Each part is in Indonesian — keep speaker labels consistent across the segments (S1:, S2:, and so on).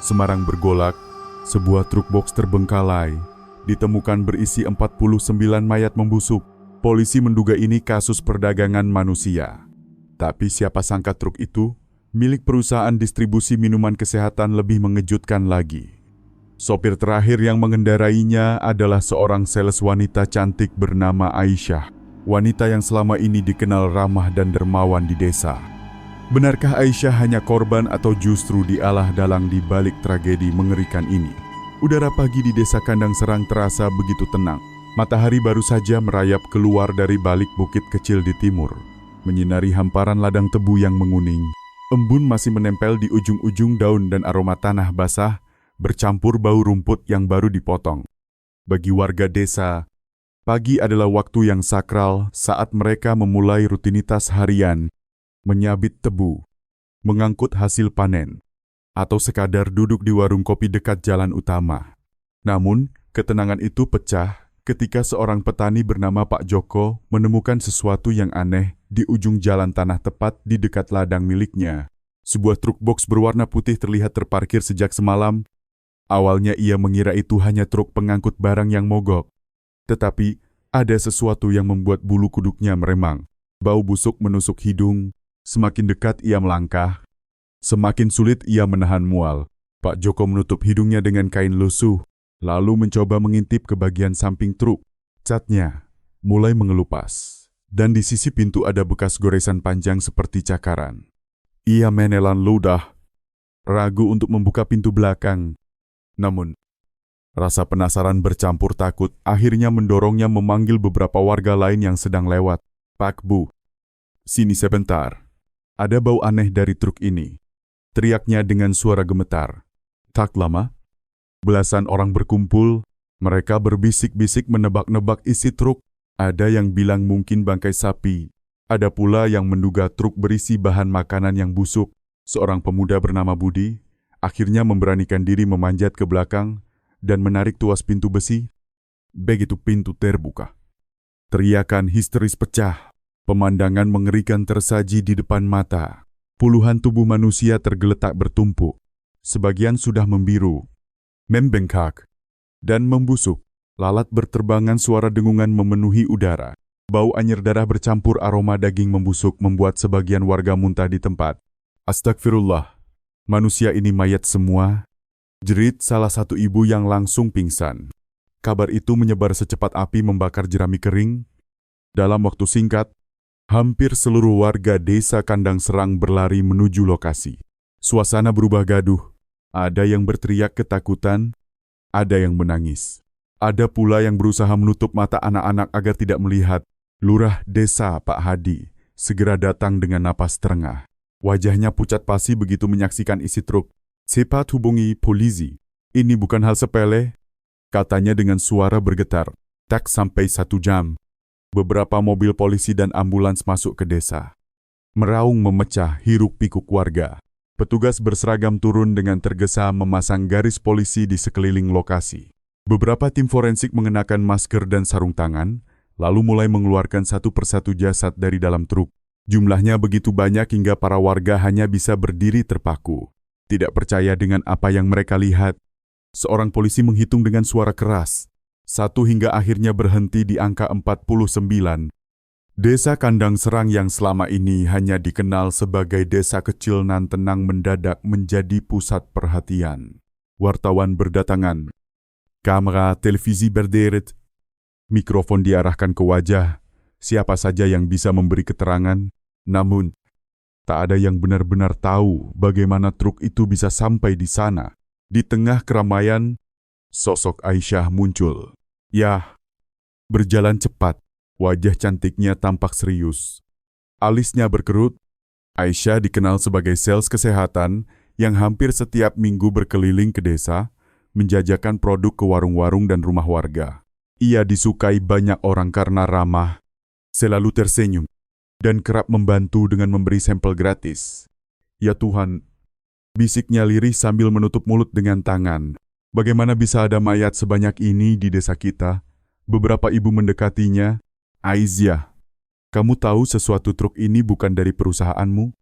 S1: Semarang bergolak, sebuah truk box terbengkalai, ditemukan berisi 49 mayat membusuk. Polisi menduga ini kasus perdagangan manusia. Tapi siapa sangka truk itu milik perusahaan distribusi minuman kesehatan. Lebih mengejutkan lagi, sopir terakhir yang mengendarainya adalah seorang sales wanita cantik bernama Aisyah. Wanita yang selama ini dikenal ramah dan dermawan di desa. Benarkah Aisyah hanya korban atau justru dialah dalang di balik tragedi mengerikan ini? Udara pagi di desa Kandang Serang terasa begitu tenang. Matahari baru saja merayap keluar dari balik bukit kecil di timur, menyinari hamparan ladang tebu yang menguning. Embun masih menempel di ujung-ujung daun dan aroma tanah basah bercampur bau rumput yang baru dipotong. Bagi warga desa, pagi adalah waktu yang sakral saat mereka memulai rutinitas harian, menyabit tebu, mengangkut hasil panen, atau sekadar duduk di warung kopi dekat jalan utama. Namun, ketenangan itu pecah ketika seorang petani bernama Pak Joko menemukan sesuatu yang aneh di ujung jalan tanah tepat di dekat ladang miliknya. Sebuah truk box berwarna putih terlihat terparkir sejak semalam. Awalnya ia mengira itu hanya truk pengangkut barang yang mogok. Tetapi ada sesuatu yang membuat bulu kuduknya meremang. Bau busuk menusuk hidung. Semakin dekat ia melangkah, semakin sulit ia menahan mual. Pak Joko menutup hidungnya dengan kain lusuh, lalu mencoba mengintip ke bagian samping truk. Catnya mulai mengelupas, dan di sisi pintu ada bekas goresan panjang seperti cakaran. Ia menelan ludah, ragu untuk membuka pintu belakang. Namun, rasa penasaran bercampur takut akhirnya mendorongnya memanggil beberapa warga lain yang sedang lewat. "Pak Bu, sini sebentar. Ada bau aneh dari truk ini," teriaknya dengan suara gemetar. Tak lama, belasan orang berkumpul. Mereka berbisik-bisik menebak-nebak isi truk. Ada yang bilang mungkin bangkai sapi. Ada pula yang menduga truk berisi bahan makanan yang busuk. Seorang pemuda bernama Budi akhirnya memberanikan diri memanjat ke belakang dan menarik tuas pintu besi. Begitu pintu terbuka, teriakan histeris pecah. Pemandangan mengerikan tersaji di depan mata. Puluhan tubuh manusia tergeletak bertumpuk. Sebagian sudah membiru, membengkak, dan membusuk. Lalat berterbangan, suara dengungan memenuhi udara. Bau anyir darah bercampur aroma daging membusuk membuat sebagian warga muntah di tempat. "Astagfirullah, manusia ini mayat semua," jerit salah satu ibu yang langsung pingsan. Kabar itu menyebar secepat api membakar jerami kering. Dalam waktu singkat, hampir seluruh warga desa Kandang Serang berlari menuju lokasi. Suasana berubah gaduh. Ada yang berteriak ketakutan, ada yang menangis. Ada pula yang berusaha menutup mata anak-anak agar tidak melihat. Lurah desa Pak Hadi segera datang dengan napas terengah. Wajahnya pucat pasi begitu menyaksikan isi truk. "Cepat hubungi polisi. Ini bukan hal sepele," katanya dengan suara bergetar. "Tak sampai 1 jam. Beberapa mobil polisi dan ambulans masuk ke desa. Meraung memecah hiruk-pikuk warga. Petugas berseragam turun dengan tergesa memasang garis polisi di sekeliling lokasi. Beberapa tim forensik mengenakan masker dan sarung tangan, lalu mulai mengeluarkan satu persatu jasad dari dalam truk. Jumlahnya begitu banyak hingga para warga hanya bisa berdiri terpaku. Tidak percaya dengan apa yang mereka lihat. Seorang polisi menghitung dengan suara keras. 1 hingga akhirnya berhenti di angka 49. Desa Kandang Serang yang selama ini hanya dikenal sebagai desa kecil nan tenang mendadak menjadi pusat perhatian. Wartawan berdatangan. Kamera televisi berderet. Mikrofon diarahkan ke wajah. Siapa saja yang bisa memberi keterangan. Namun, tak ada yang benar-benar tahu bagaimana truk itu bisa sampai di sana. Di tengah keramaian, sosok Aisyah muncul. Yah, berjalan cepat, wajah cantiknya tampak serius. Alisnya berkerut. Aisyah dikenal sebagai sales kesehatan yang hampir setiap minggu berkeliling ke desa, menjajakan produk ke warung-warung dan rumah warga. Ia disukai banyak orang karena ramah, selalu tersenyum, dan kerap membantu dengan memberi sampel gratis. "Ya Tuhan," bisiknya lirih sambil menutup mulut dengan tangan. "Bagaimana bisa ada mayat sebanyak ini di desa kita?" Beberapa ibu mendekatinya. "Aisyah, kamu tahu sesuatu truk ini bukan dari perusahaanmu?"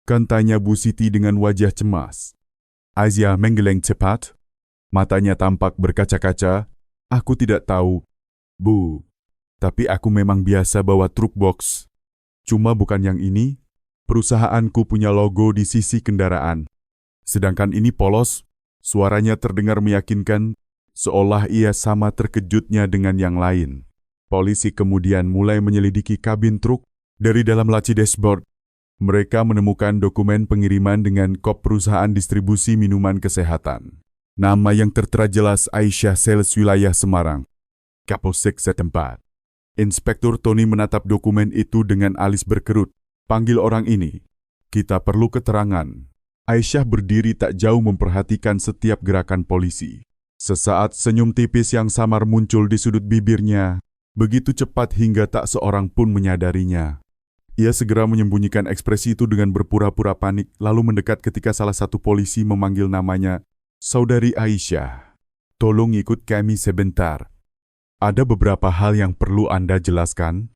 S1: kan tanya Bu Siti dengan wajah cemas. Aisyah menggeleng cepat. Matanya tampak berkaca-kaca. Aku tidak tahu, Bu. Tapi aku memang biasa bawa truk box. Cuma bukan yang ini. Perusahaanku punya logo di sisi kendaraan. Sedangkan ini polos. Suaranya terdengar meyakinkan, seolah ia sama terkejutnya dengan yang lain. Polisi kemudian mulai menyelidiki kabin truk. Dari dalam laci dashboard, mereka menemukan dokumen pengiriman dengan kop perusahaan distribusi minuman kesehatan. Nama yang tertera jelas Aisyah Sales Wilayah Semarang. Kapolsek setempat. Inspektur Tony menatap dokumen itu dengan alis berkerut. Panggil orang ini. Kita perlu keterangan. Aisyah berdiri tak jauh memperhatikan setiap gerakan polisi. Sesaat senyum tipis yang samar muncul di sudut bibirnya, begitu cepat hingga tak seorang pun menyadarinya. Ia segera menyembunyikan ekspresi itu dengan berpura-pura panik, lalu mendekat ketika salah satu polisi memanggil namanya, Saudari Aisyah, tolong ikut kami sebentar. Ada beberapa hal yang perlu Anda jelaskan,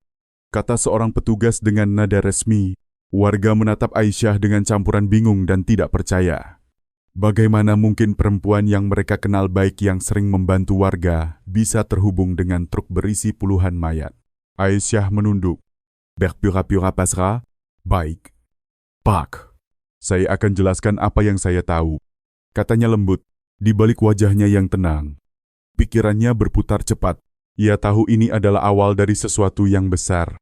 S1: kata seorang petugas dengan nada resmi. Warga menatap Aisyah dengan campuran bingung dan tidak percaya. Bagaimana mungkin perempuan yang mereka kenal baik yang sering membantu warga bisa terhubung dengan truk berisi puluhan mayat? Aisyah menunduk. Berpura-pura pasrah? Baik. Pak, saya akan jelaskan apa yang saya tahu. Katanya lembut, di balik wajahnya yang tenang. Pikirannya berputar cepat. Ia tahu ini adalah awal dari sesuatu yang besar.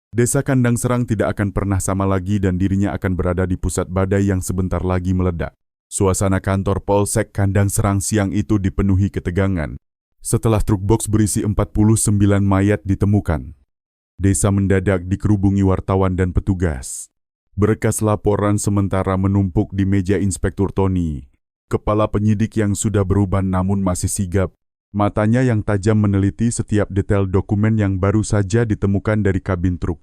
S1: Desa Kandang Serang tidak akan pernah sama lagi dan dirinya akan berada di pusat badai yang sebentar lagi meledak. Suasana kantor Polsek Kandang Serang siang itu dipenuhi ketegangan. Setelah truk box berisi 49 mayat ditemukan, desa mendadak dikerubungi wartawan dan petugas. Berkas laporan sementara menumpuk di meja Inspektur Tony. Kepala penyidik yang sudah beruban namun masih sigap. Matanya yang tajam meneliti setiap detail dokumen yang baru saja ditemukan dari kabin truk.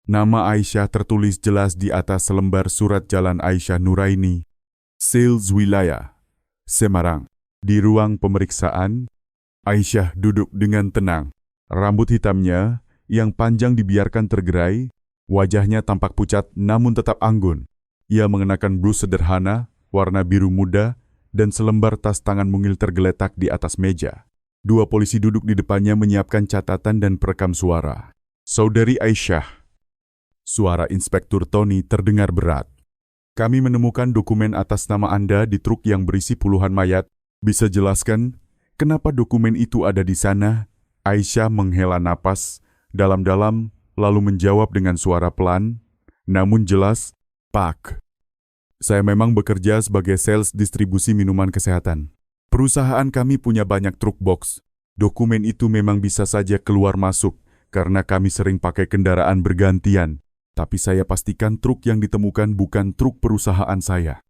S1: Nama Aisyah tertulis jelas di atas selembar surat jalan Aisyah Nuraini, Sales Wilayah, Semarang. Di ruang pemeriksaan, Aisyah duduk dengan tenang. Rambut hitamnya yang panjang dibiarkan tergerai, wajahnya tampak pucat namun tetap anggun. Ia mengenakan blus sederhana, warna biru muda, dan selembar tas tangan mungil tergeletak di atas meja. Dua polisi duduk di depannya menyiapkan catatan dan perekam suara. Saudari Aisyah. Suara Inspektur Tony terdengar berat. Kami menemukan dokumen atas nama Anda di truk yang berisi puluhan mayat. Bisa jelaskan kenapa dokumen itu ada di sana? Aisyah menghela napas dalam-dalam lalu menjawab dengan suara pelan, namun jelas, Pak. Saya memang bekerja sebagai sales distribusi minuman kesehatan. Perusahaan kami punya banyak truk box. Dokumen itu memang bisa saja keluar masuk karena kami sering pakai kendaraan bergantian. Tapi saya pastikan truk yang ditemukan bukan truk perusahaan saya.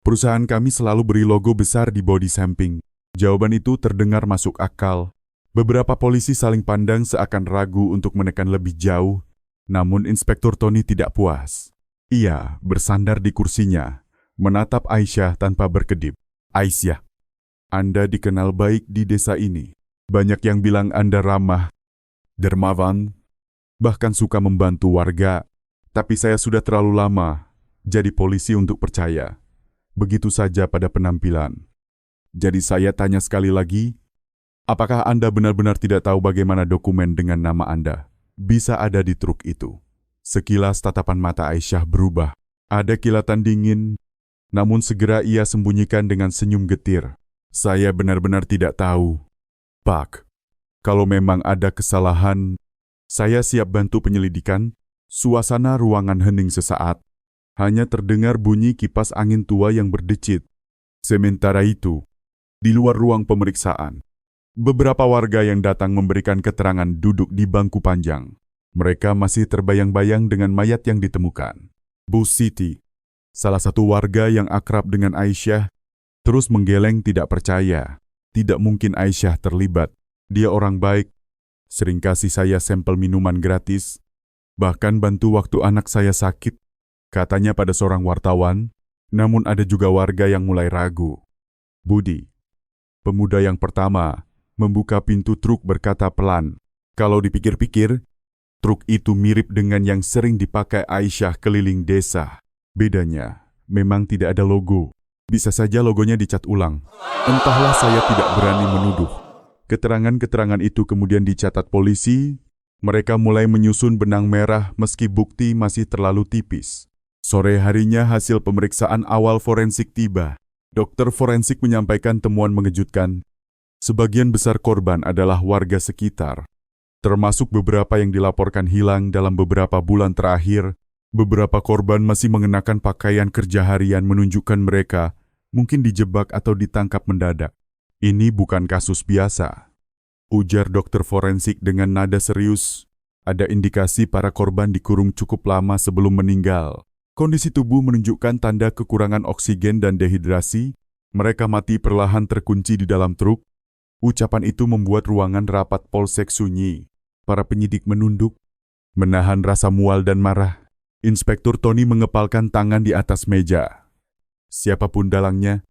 S1: Perusahaan kami selalu beri logo besar di bodi samping. Jawaban itu terdengar masuk akal. Beberapa polisi saling pandang seakan ragu untuk menekan lebih jauh. Namun Inspektur Tony tidak puas. Ia bersandar di kursinya, menatap Aisyah tanpa berkedip. Aisyah, Anda dikenal baik di desa ini. Banyak yang bilang Anda ramah, dermawan, bahkan suka membantu warga. Tapi saya sudah terlalu lama jadi polisi untuk percaya. Begitu saja pada penampilan. Jadi saya tanya sekali lagi, apakah Anda benar-benar tidak tahu bagaimana dokumen dengan nama Anda bisa ada di truk itu? Sekilas tatapan mata Aisyah berubah. Ada kilatan dingin, namun segera ia sembunyikan dengan senyum getir. Saya benar-benar tidak tahu. Pak, kalau memang ada kesalahan, saya siap bantu penyelidikan. Suasana ruangan hening sesaat. Hanya terdengar bunyi kipas angin tua yang berdecit. Sementara itu, di luar ruang pemeriksaan, beberapa warga yang datang memberikan keterangan duduk di bangku panjang. Mereka masih terbayang-bayang dengan mayat yang ditemukan. Bu Siti, salah satu warga yang akrab dengan Aisyah, terus menggeleng tidak percaya. Tidak mungkin Aisyah terlibat. Dia orang baik, sering kasih saya sampel minuman gratis, bahkan bantu waktu anak saya sakit, katanya pada seorang wartawan. Namun ada juga warga yang mulai ragu. Budi, pemuda yang pertama, membuka pintu truk berkata pelan, kalau dipikir-pikir, truk itu mirip dengan yang sering dipakai Aisyah keliling desa. Bedanya, memang tidak ada logo. Bisa saja logonya dicat ulang. Entahlah, saya tidak berani menuduh. Keterangan-keterangan itu kemudian dicatat polisi. Mereka mulai menyusun benang merah meski bukti masih terlalu tipis. Sore harinya hasil pemeriksaan awal forensik tiba. Dokter forensik menyampaikan temuan mengejutkan. Sebagian besar korban adalah warga sekitar, termasuk beberapa yang dilaporkan hilang dalam beberapa bulan terakhir. Beberapa korban masih mengenakan pakaian kerja harian menunjukkan mereka mungkin dijebak atau ditangkap mendadak. Ini bukan kasus biasa, ujar dokter forensik dengan nada serius. Ada indikasi para korban dikurung cukup lama sebelum meninggal. Kondisi tubuh menunjukkan tanda kekurangan oksigen dan dehidrasi. Mereka mati perlahan terkunci di dalam truk. Ucapan itu membuat ruangan rapat polsek sunyi. Para penyidik menunduk, menahan rasa mual dan marah. Inspektur Tony mengepalkan tangan di atas meja. Siapapun dalangnya,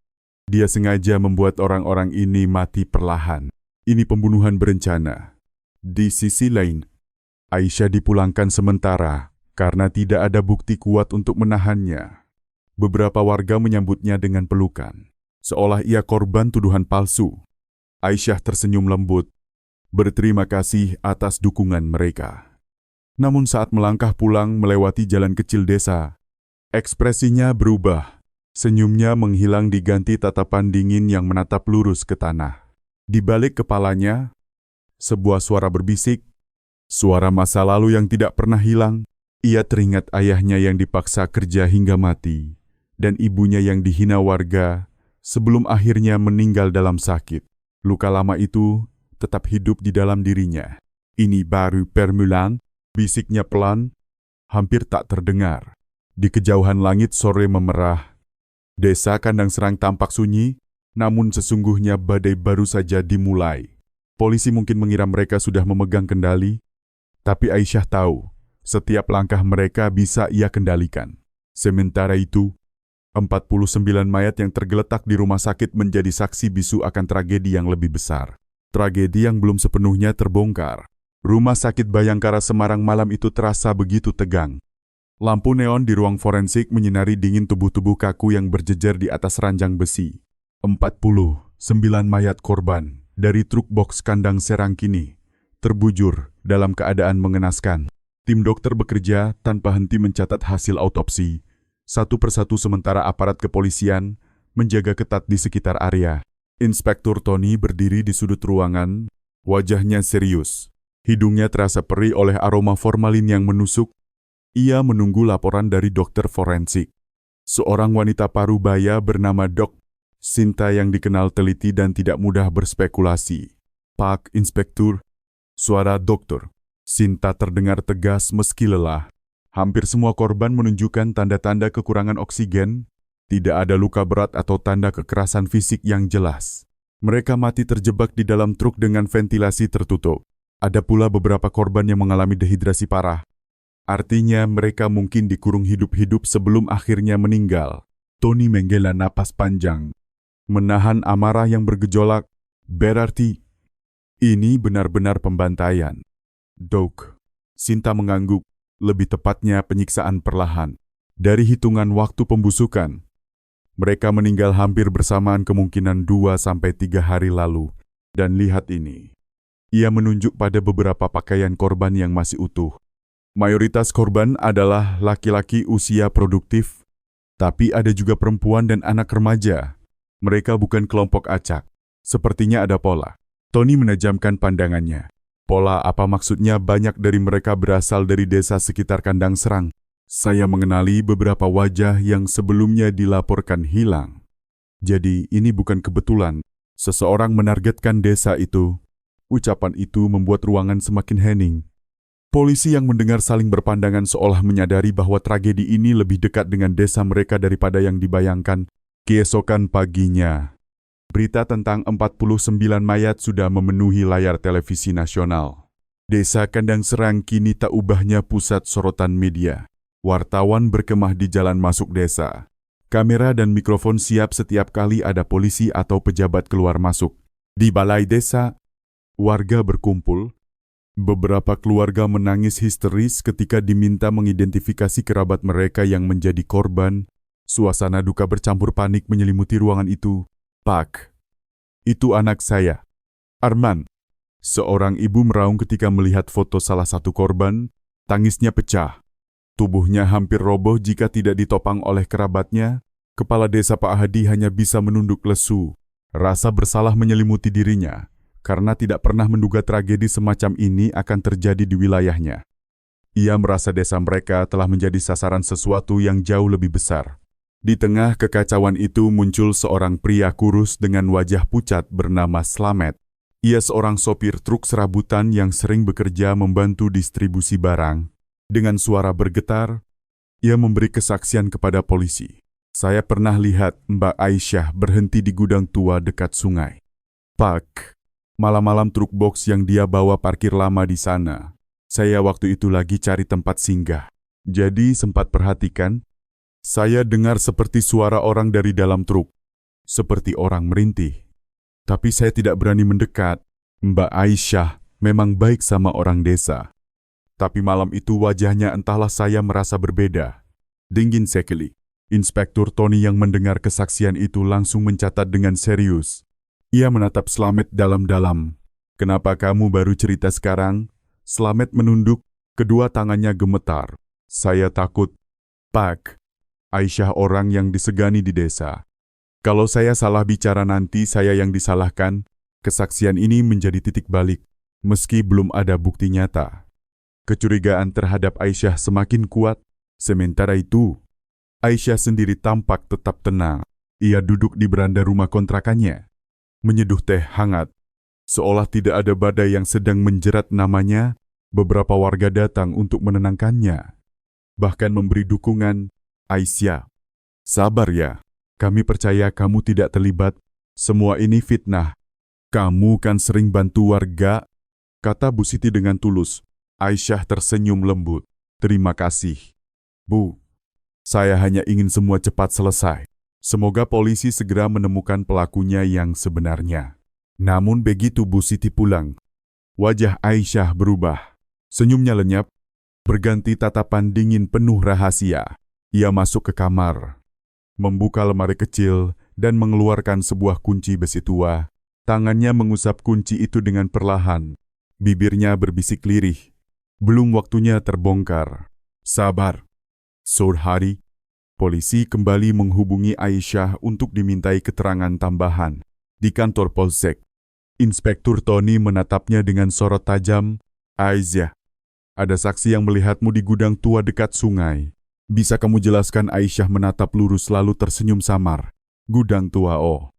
S1: dia sengaja membuat orang-orang ini mati perlahan. Ini pembunuhan berencana. Di sisi lain, Aisyah dipulangkan sementara karena tidak ada bukti kuat untuk menahannya. Beberapa warga menyambutnya dengan pelukan, seolah ia korban tuduhan palsu. Aisyah tersenyum lembut, berterima kasih atas dukungan mereka. Namun saat melangkah pulang melewati jalan kecil desa, ekspresinya berubah. Senyumnya menghilang diganti tatapan dingin yang menatap lurus ke tanah. Di balik kepalanya, sebuah suara berbisik, suara masa lalu yang tidak pernah hilang. Ia teringat ayahnya yang dipaksa kerja hingga mati, dan ibunya yang dihina warga sebelum akhirnya meninggal dalam sakit. Luka lama itu tetap hidup di dalam dirinya. Ini baru permulaan, bisiknya pelan, hampir tak terdengar. Di kejauhan langit sore memerah. Desa Kandang Serang tampak sunyi, namun sesungguhnya badai baru saja dimulai. Polisi mungkin mengira mereka sudah memegang kendali, tapi Aisyah tahu, setiap langkah mereka bisa ia kendalikan. Sementara itu, 49 mayat yang tergeletak di rumah sakit menjadi saksi bisu akan tragedi yang lebih besar. Tragedi yang belum sepenuhnya terbongkar. Rumah sakit Bayangkara Semarang malam itu terasa begitu tegang. Lampu neon di ruang forensik menyinari dingin tubuh-tubuh kaku yang berjejer di atas ranjang besi. 49 mayat korban dari truk box Kandang Serang kini terbujur dalam keadaan mengenaskan. Tim dokter bekerja tanpa henti mencatat hasil autopsi. Satu persatu sementara aparat kepolisian menjaga ketat di sekitar area. Inspektur Tony berdiri di sudut ruangan, wajahnya serius. Hidungnya terasa perih oleh aroma formalin yang menusuk. Ia menunggu laporan dari dokter forensik. Seorang wanita parubaya bernama Dok Sinta yang dikenal teliti dan tidak mudah berspekulasi. Pak Inspektur, suara dokter Sinta terdengar tegas meski lelah. Hampir semua korban menunjukkan tanda-tanda kekurangan oksigen. Tidak ada luka berat atau tanda kekerasan fisik yang jelas. Mereka mati terjebak di dalam truk dengan ventilasi tertutup. Ada pula beberapa korban yang mengalami dehidrasi parah. Artinya mereka mungkin dikurung hidup-hidup sebelum akhirnya meninggal. Tony menghela napas panjang, menahan amarah yang bergejolak. Berarti ini benar-benar pembantaian. Dok, Sinta mengangguk, lebih tepatnya penyiksaan perlahan. Dari hitungan waktu pembusukan, mereka meninggal hampir bersamaan kemungkinan 2-3 hari lalu. Dan lihat ini. Ia menunjuk pada beberapa pakaian korban yang masih utuh. Mayoritas korban adalah laki-laki usia produktif, tapi ada juga perempuan dan anak remaja. Mereka bukan kelompok acak. Sepertinya ada pola. Tony menajamkan pandangannya. Pola apa maksudnya? Banyak dari mereka berasal dari desa sekitar Kandang Serang. Saya mengenali beberapa wajah yang sebelumnya dilaporkan hilang. Jadi ini bukan kebetulan. Seseorang menargetkan desa itu. Ucapan itu membuat ruangan semakin hening. Polisi yang mendengar saling berpandangan seolah menyadari bahwa tragedi ini lebih dekat dengan desa mereka daripada yang dibayangkan. Keesokan paginya, berita tentang 49 mayat sudah memenuhi layar televisi nasional. Desa Kandang Serang kini tak ubahnya pusat sorotan media. Wartawan berkemah di jalan masuk desa. Kamera dan mikrofon siap setiap kali ada polisi atau pejabat keluar masuk. Di balai desa, warga berkumpul. Beberapa keluarga menangis histeris ketika diminta mengidentifikasi kerabat mereka yang menjadi korban. Suasana duka bercampur panik menyelimuti ruangan itu. Pak, itu anak saya, Arman. Seorang ibu meraung ketika melihat foto salah satu korban. Tangisnya pecah. Tubuhnya hampir roboh jika tidak ditopang oleh kerabatnya. Kepala desa Pak Hadi hanya bisa menunduk lesu. Rasa bersalah menyelimuti dirinya, karena tidak pernah menduga tragedi semacam ini akan terjadi di wilayahnya. Ia merasa desa mereka telah menjadi sasaran sesuatu yang jauh lebih besar. Di tengah kekacauan itu muncul seorang pria kurus dengan wajah pucat bernama Slamet. Ia seorang sopir truk serabutan yang sering bekerja membantu distribusi barang. Dengan suara bergetar, ia memberi kesaksian kepada polisi. Saya pernah lihat Mbak Aisyah berhenti di gudang tua dekat sungai. Pak, malam-malam truk box yang dia bawa parkir lama di sana. Saya waktu itu lagi cari tempat singgah. Jadi sempat perhatikan, saya dengar seperti suara orang dari dalam truk. Seperti orang merintih. Tapi saya tidak berani mendekat. Mbak Aisyah memang baik sama orang desa. Tapi malam itu wajahnya entahlah saya merasa berbeda. Dingin sekali. Inspektur Tony yang mendengar kesaksian itu langsung mencatat dengan serius. Ia menatap Slamet dalam-dalam. Kenapa kamu baru cerita sekarang? Slamet menunduk, kedua tangannya gemetar. Saya takut. Pak, Aisyah orang yang disegani di desa. Kalau saya salah bicara nanti saya yang disalahkan. Kesaksian ini menjadi titik balik, meski belum ada bukti nyata. Kecurigaan terhadap Aisyah semakin kuat. Sementara itu, Aisyah sendiri tampak tetap tenang. Ia duduk di beranda rumah kontrakannya, menyeduh teh hangat. Seolah tidak ada badai yang sedang menjerat namanya, beberapa warga datang untuk menenangkannya. Bahkan memberi dukungan. Aisyah, sabar ya, kami percaya kamu tidak terlibat. Semua ini fitnah. Kamu kan sering bantu warga, kata Bu Siti dengan tulus. Aisyah tersenyum lembut. Terima kasih, Bu. Saya hanya ingin semua cepat selesai. Semoga polisi segera menemukan pelakunya yang sebenarnya. Namun begitu Bu Siti pulang, wajah Aisyah berubah. Senyumnya lenyap, berganti tatapan dingin penuh rahasia. Ia masuk ke kamar, membuka lemari kecil dan mengeluarkan sebuah kunci besi tua. Tangannya mengusap kunci itu dengan perlahan. Bibirnya berbisik lirih. Belum waktunya terbongkar. Sabar. Sore hari, polisi kembali menghubungi Aisyah untuk dimintai keterangan tambahan di kantor Polsek. Inspektur Tony menatapnya dengan sorot tajam. Aisyah, ada saksi yang melihatmu di gudang tua dekat sungai. Bisa kamu jelaskan? Aisyah menatap lurus lalu tersenyum samar. Gudang tua, oh.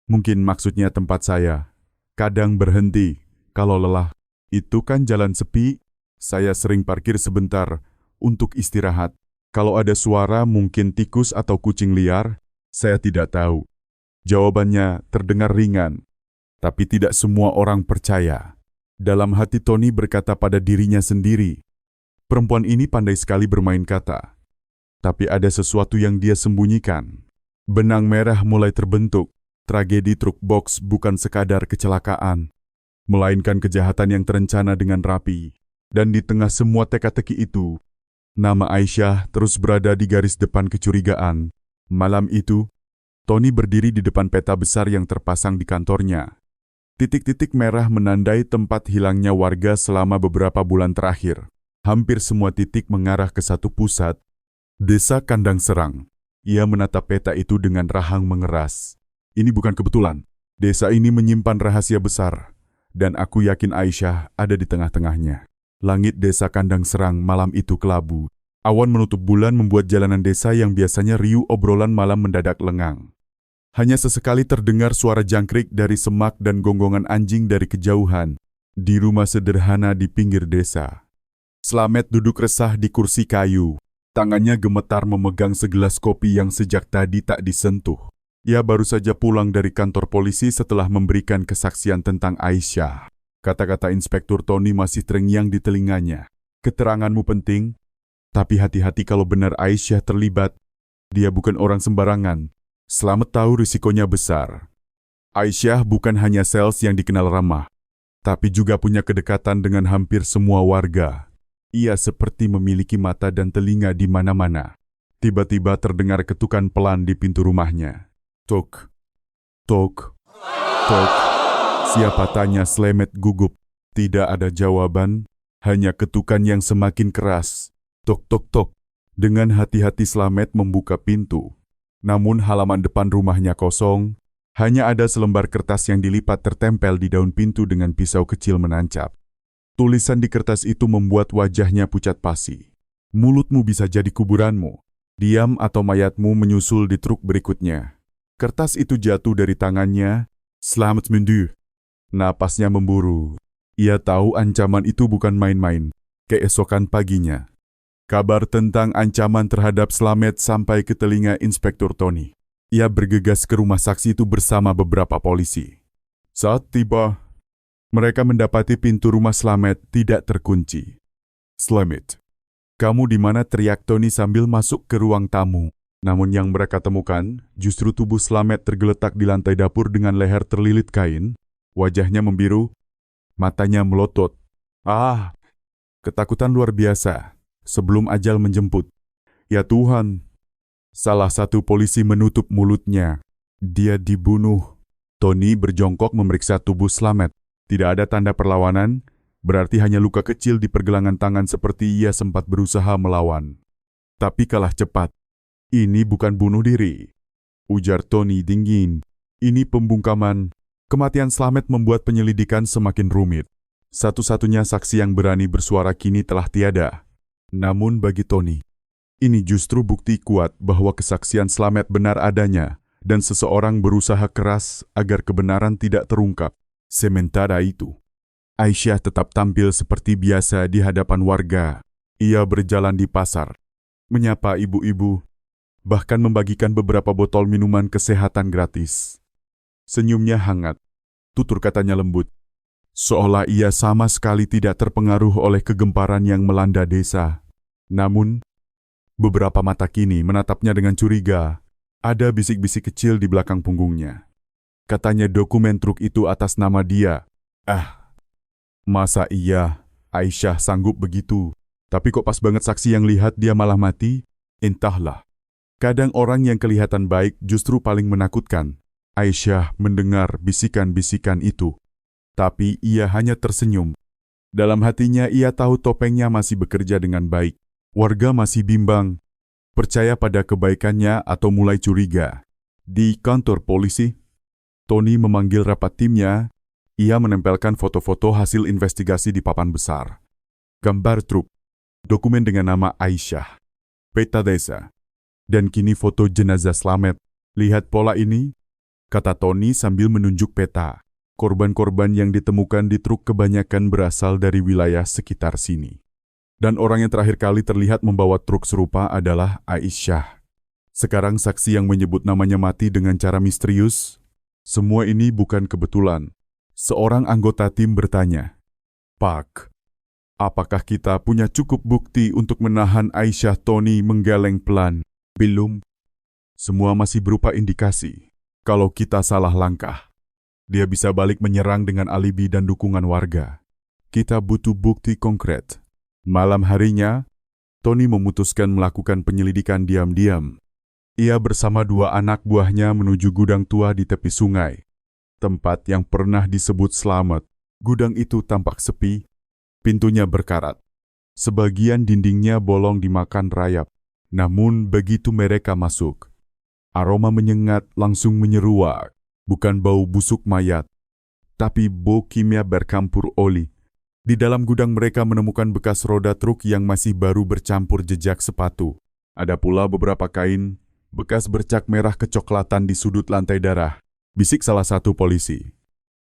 S1: Mungkin maksudnya tempat saya. Kadang berhenti, kalau lelah. Itu kan jalan sepi, saya sering parkir sebentar untuk istirahat. Kalau ada suara mungkin tikus atau kucing liar, saya tidak tahu. Jawabannya terdengar ringan, tapi tidak semua orang percaya. Dalam hati Tony berkata pada dirinya sendiri, perempuan ini pandai sekali bermain kata. Tapi ada sesuatu yang dia sembunyikan. Benang merah mulai terbentuk. Tragedi truk box bukan sekadar kecelakaan, melainkan kejahatan yang terencana dengan rapi. Dan di tengah semua teka-teki itu, nama Aisyah terus berada di garis depan kecurigaan. Malam itu, Tony berdiri di depan peta besar yang terpasang di kantornya. Titik-titik merah menandai tempat hilangnya warga selama beberapa bulan terakhir. Hampir semua titik mengarah ke satu pusat, Desa Kandang Serang. Ia menatap peta itu dengan rahang mengeras. Ini bukan kebetulan. Desa ini menyimpan rahasia besar, dan aku yakin Aisyah ada di tengah-tengahnya. Langit Desa Kandang Serang malam itu kelabu. Awan menutup bulan membuat jalanan desa yang biasanya riuh obrolan malam mendadak lengang. Hanya sesekali terdengar suara jangkrik dari semak dan gonggongan anjing dari kejauhan, di rumah sederhana di pinggir desa. Slamet duduk resah di kursi kayu. Tangannya gemetar memegang segelas kopi yang sejak tadi tak disentuh. Ia baru saja pulang dari kantor polisi setelah memberikan kesaksian tentang Aisyah. Kata-kata Inspektur Tony masih terngiang di telinganya. Keteranganmu penting, tapi hati-hati kalau benar Aisyah terlibat. Dia bukan orang sembarangan. Slamet tahu risikonya besar. Aisyah bukan hanya sales yang dikenal ramah, tapi juga punya kedekatan dengan hampir semua warga. Ia seperti memiliki mata dan telinga di mana-mana. Tiba-tiba terdengar ketukan pelan di pintu rumahnya. Tok, tok, tok. Siapa, tanya Slamet gugup. Tidak ada jawaban, hanya ketukan yang semakin keras. Tok, tok, tok. Dengan hati-hati Slamet membuka pintu. Namun halaman depan rumahnya kosong, hanya ada selembar kertas yang dilipat tertempel di daun pintu dengan pisau kecil menancap. Tulisan di kertas itu membuat wajahnya pucat pasi. Mulutmu bisa jadi kuburanmu. Diam atau mayatmu menyusul di truk berikutnya. Kertas itu jatuh dari tangannya. Selamat mendu. Napasnya memburu. Ia tahu ancaman itu bukan main-main. Keesokan paginya, kabar tentang ancaman terhadap Slamet sampai ke telinga Inspektur Tony. Ia bergegas ke rumah saksi itu bersama beberapa polisi. Saat tiba, mereka mendapati pintu rumah Slamet tidak terkunci. Slamet, kamu di mana? Teriak Tony sambil masuk ke ruang tamu. Namun yang mereka temukan, justru tubuh Slamet tergeletak di lantai dapur dengan leher terlilit kain, wajahnya membiru, matanya melotot. Ketakutan luar biasa. Sebelum ajal menjemput. Ya Tuhan. Salah satu polisi menutup mulutnya. Dia dibunuh. Tony berjongkok memeriksa tubuh Slamet. Tidak ada tanda perlawanan, berarti hanya luka kecil di pergelangan tangan seperti ia sempat berusaha melawan. Tapi kalah cepat. Ini bukan bunuh diri, ujar Tony dingin. Ini pembungkaman. Kematian Slamet membuat penyelidikan semakin rumit. Satu-satunya saksi yang berani bersuara kini telah tiada. Namun bagi Tony, ini justru bukti kuat bahwa kesaksian Slamet benar adanya dan seseorang berusaha keras agar kebenaran tidak terungkap. Sementara itu, Aisyah tetap tampil seperti biasa di hadapan warga. Ia berjalan di pasar, menyapa ibu-ibu, bahkan membagikan beberapa botol minuman kesehatan gratis. Senyumnya hangat, tutur katanya lembut, seolah ia sama sekali tidak terpengaruh oleh kegemparan yang melanda desa. Namun, beberapa mata kini menatapnya dengan curiga. Ada bisik-bisik kecil di belakang punggungnya. Katanya dokumen truk itu atas nama dia. Masa iya Aisyah sanggup begitu? Tapi kok pas banget saksi yang lihat dia malah mati? Entahlah. Kadang orang yang kelihatan baik justru paling menakutkan. Aisyah mendengar bisikan-bisikan itu. Tapi ia hanya tersenyum. Dalam hatinya ia tahu topengnya masih bekerja dengan baik. Warga masih bimbang, percaya pada kebaikannya atau mulai curiga. Di kantor polisi, Tony memanggil rapat timnya. Ia menempelkan foto-foto hasil investigasi di papan besar. Gambar truk, dokumen dengan nama Aisyah, peta desa, dan kini foto jenazah Slamet. Lihat pola ini, kata Tony sambil menunjuk peta. Korban-korban yang ditemukan di truk kebanyakan berasal dari wilayah sekitar sini. Dan orang yang terakhir kali terlihat membawa truk serupa adalah Aisyah. Sekarang saksi yang menyebut namanya mati dengan cara misterius. Semua ini bukan kebetulan. Seorang anggota tim bertanya, Pak, apakah kita punya cukup bukti untuk menahan Aisyah? Tony menggeleng pelan. Belum. Semua masih berupa indikasi. Kalau kita salah langkah, dia bisa balik menyerang dengan alibi dan dukungan warga. Kita butuh bukti konkret. Malam harinya, Tony memutuskan melakukan penyelidikan diam-diam. Ia bersama 2 anak buahnya menuju gudang tua di tepi sungai, tempat yang pernah disebut Slamet. Gudang itu tampak sepi, pintunya berkarat. Sebagian dindingnya bolong dimakan rayap. Namun begitu mereka masuk, aroma menyengat langsung menyeruak. Bukan bau busuk mayat, tapi bau kimia bercampur oli. Di dalam gudang mereka menemukan bekas roda truk yang masih baru bercampur jejak sepatu. Ada pula beberapa kain, bekas bercak merah kecoklatan di sudut lantai darah. Bisik salah satu polisi.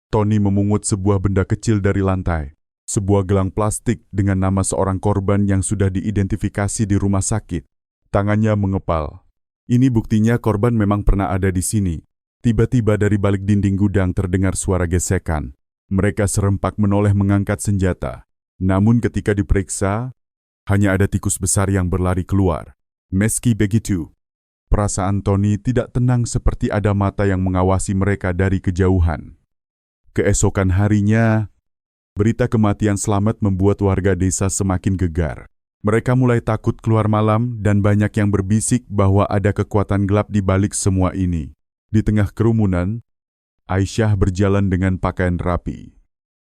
S1: Tony memungut sebuah benda kecil dari lantai. Sebuah gelang plastik dengan nama seorang korban yang sudah diidentifikasi di rumah sakit. Tangannya mengepal. Ini buktinya korban memang pernah ada di sini. Tiba-tiba dari balik dinding gudang terdengar suara gesekan. Mereka serempak menoleh mengangkat senjata. Namun ketika diperiksa, hanya ada tikus besar yang berlari keluar. Meski begitu, perasaan Tony tidak tenang seperti ada mata yang mengawasi mereka dari kejauhan. Keesokan harinya, berita kematian Slamet membuat warga desa semakin gegar. Mereka mulai takut keluar malam dan banyak yang berbisik bahwa ada kekuatan gelap di balik semua ini. Di tengah kerumunan, Aisyah berjalan dengan pakaian rapi,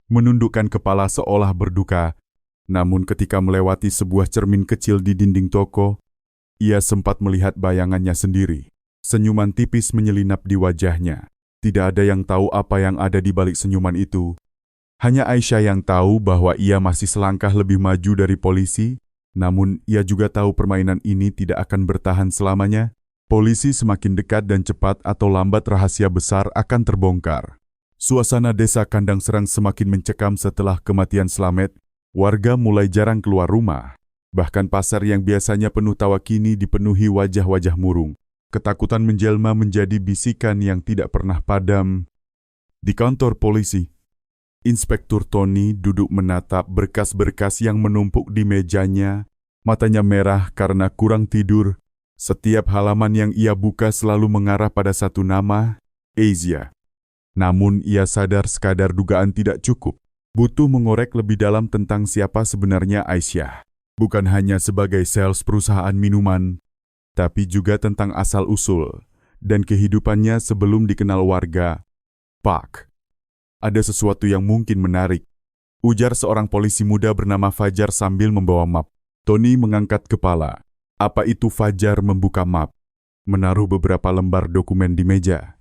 S1: menundukkan kepala seolah berduka. Namun ketika melewati sebuah cermin kecil di dinding toko, ia sempat melihat bayangannya sendiri. Senyuman tipis menyelinap di wajahnya. Tidak ada yang tahu apa yang ada di balik senyuman itu. Hanya Aisyah yang tahu bahwa ia masih selangkah lebih maju dari polisi, namun ia juga tahu permainan ini tidak akan bertahan selamanya. Polisi semakin dekat dan cepat atau lambat rahasia besar akan terbongkar. Suasana desa Kandang Serang semakin mencekam setelah kematian Slamet. Warga mulai jarang keluar rumah. Bahkan pasar yang biasanya penuh tawa kini dipenuhi wajah-wajah murung. Ketakutan menjelma menjadi bisikan yang tidak pernah padam. Di kantor polisi, Inspektur Tony duduk menatap berkas-berkas yang menumpuk di mejanya. Matanya merah karena kurang tidur. Setiap halaman yang ia buka selalu mengarah pada satu nama, Asia. Namun ia sadar sekadar dugaan tidak cukup. Butuh mengorek lebih dalam tentang siapa sebenarnya Aisyah. Bukan hanya sebagai sales perusahaan minuman, tapi juga tentang asal-usul dan kehidupannya sebelum dikenal warga. Pak, ada sesuatu yang mungkin menarik, ujar seorang polisi muda bernama Fajar sambil membawa map. Tony mengangkat kepala. Apa itu Fajar membuka map? Menaruh beberapa lembar dokumen di meja.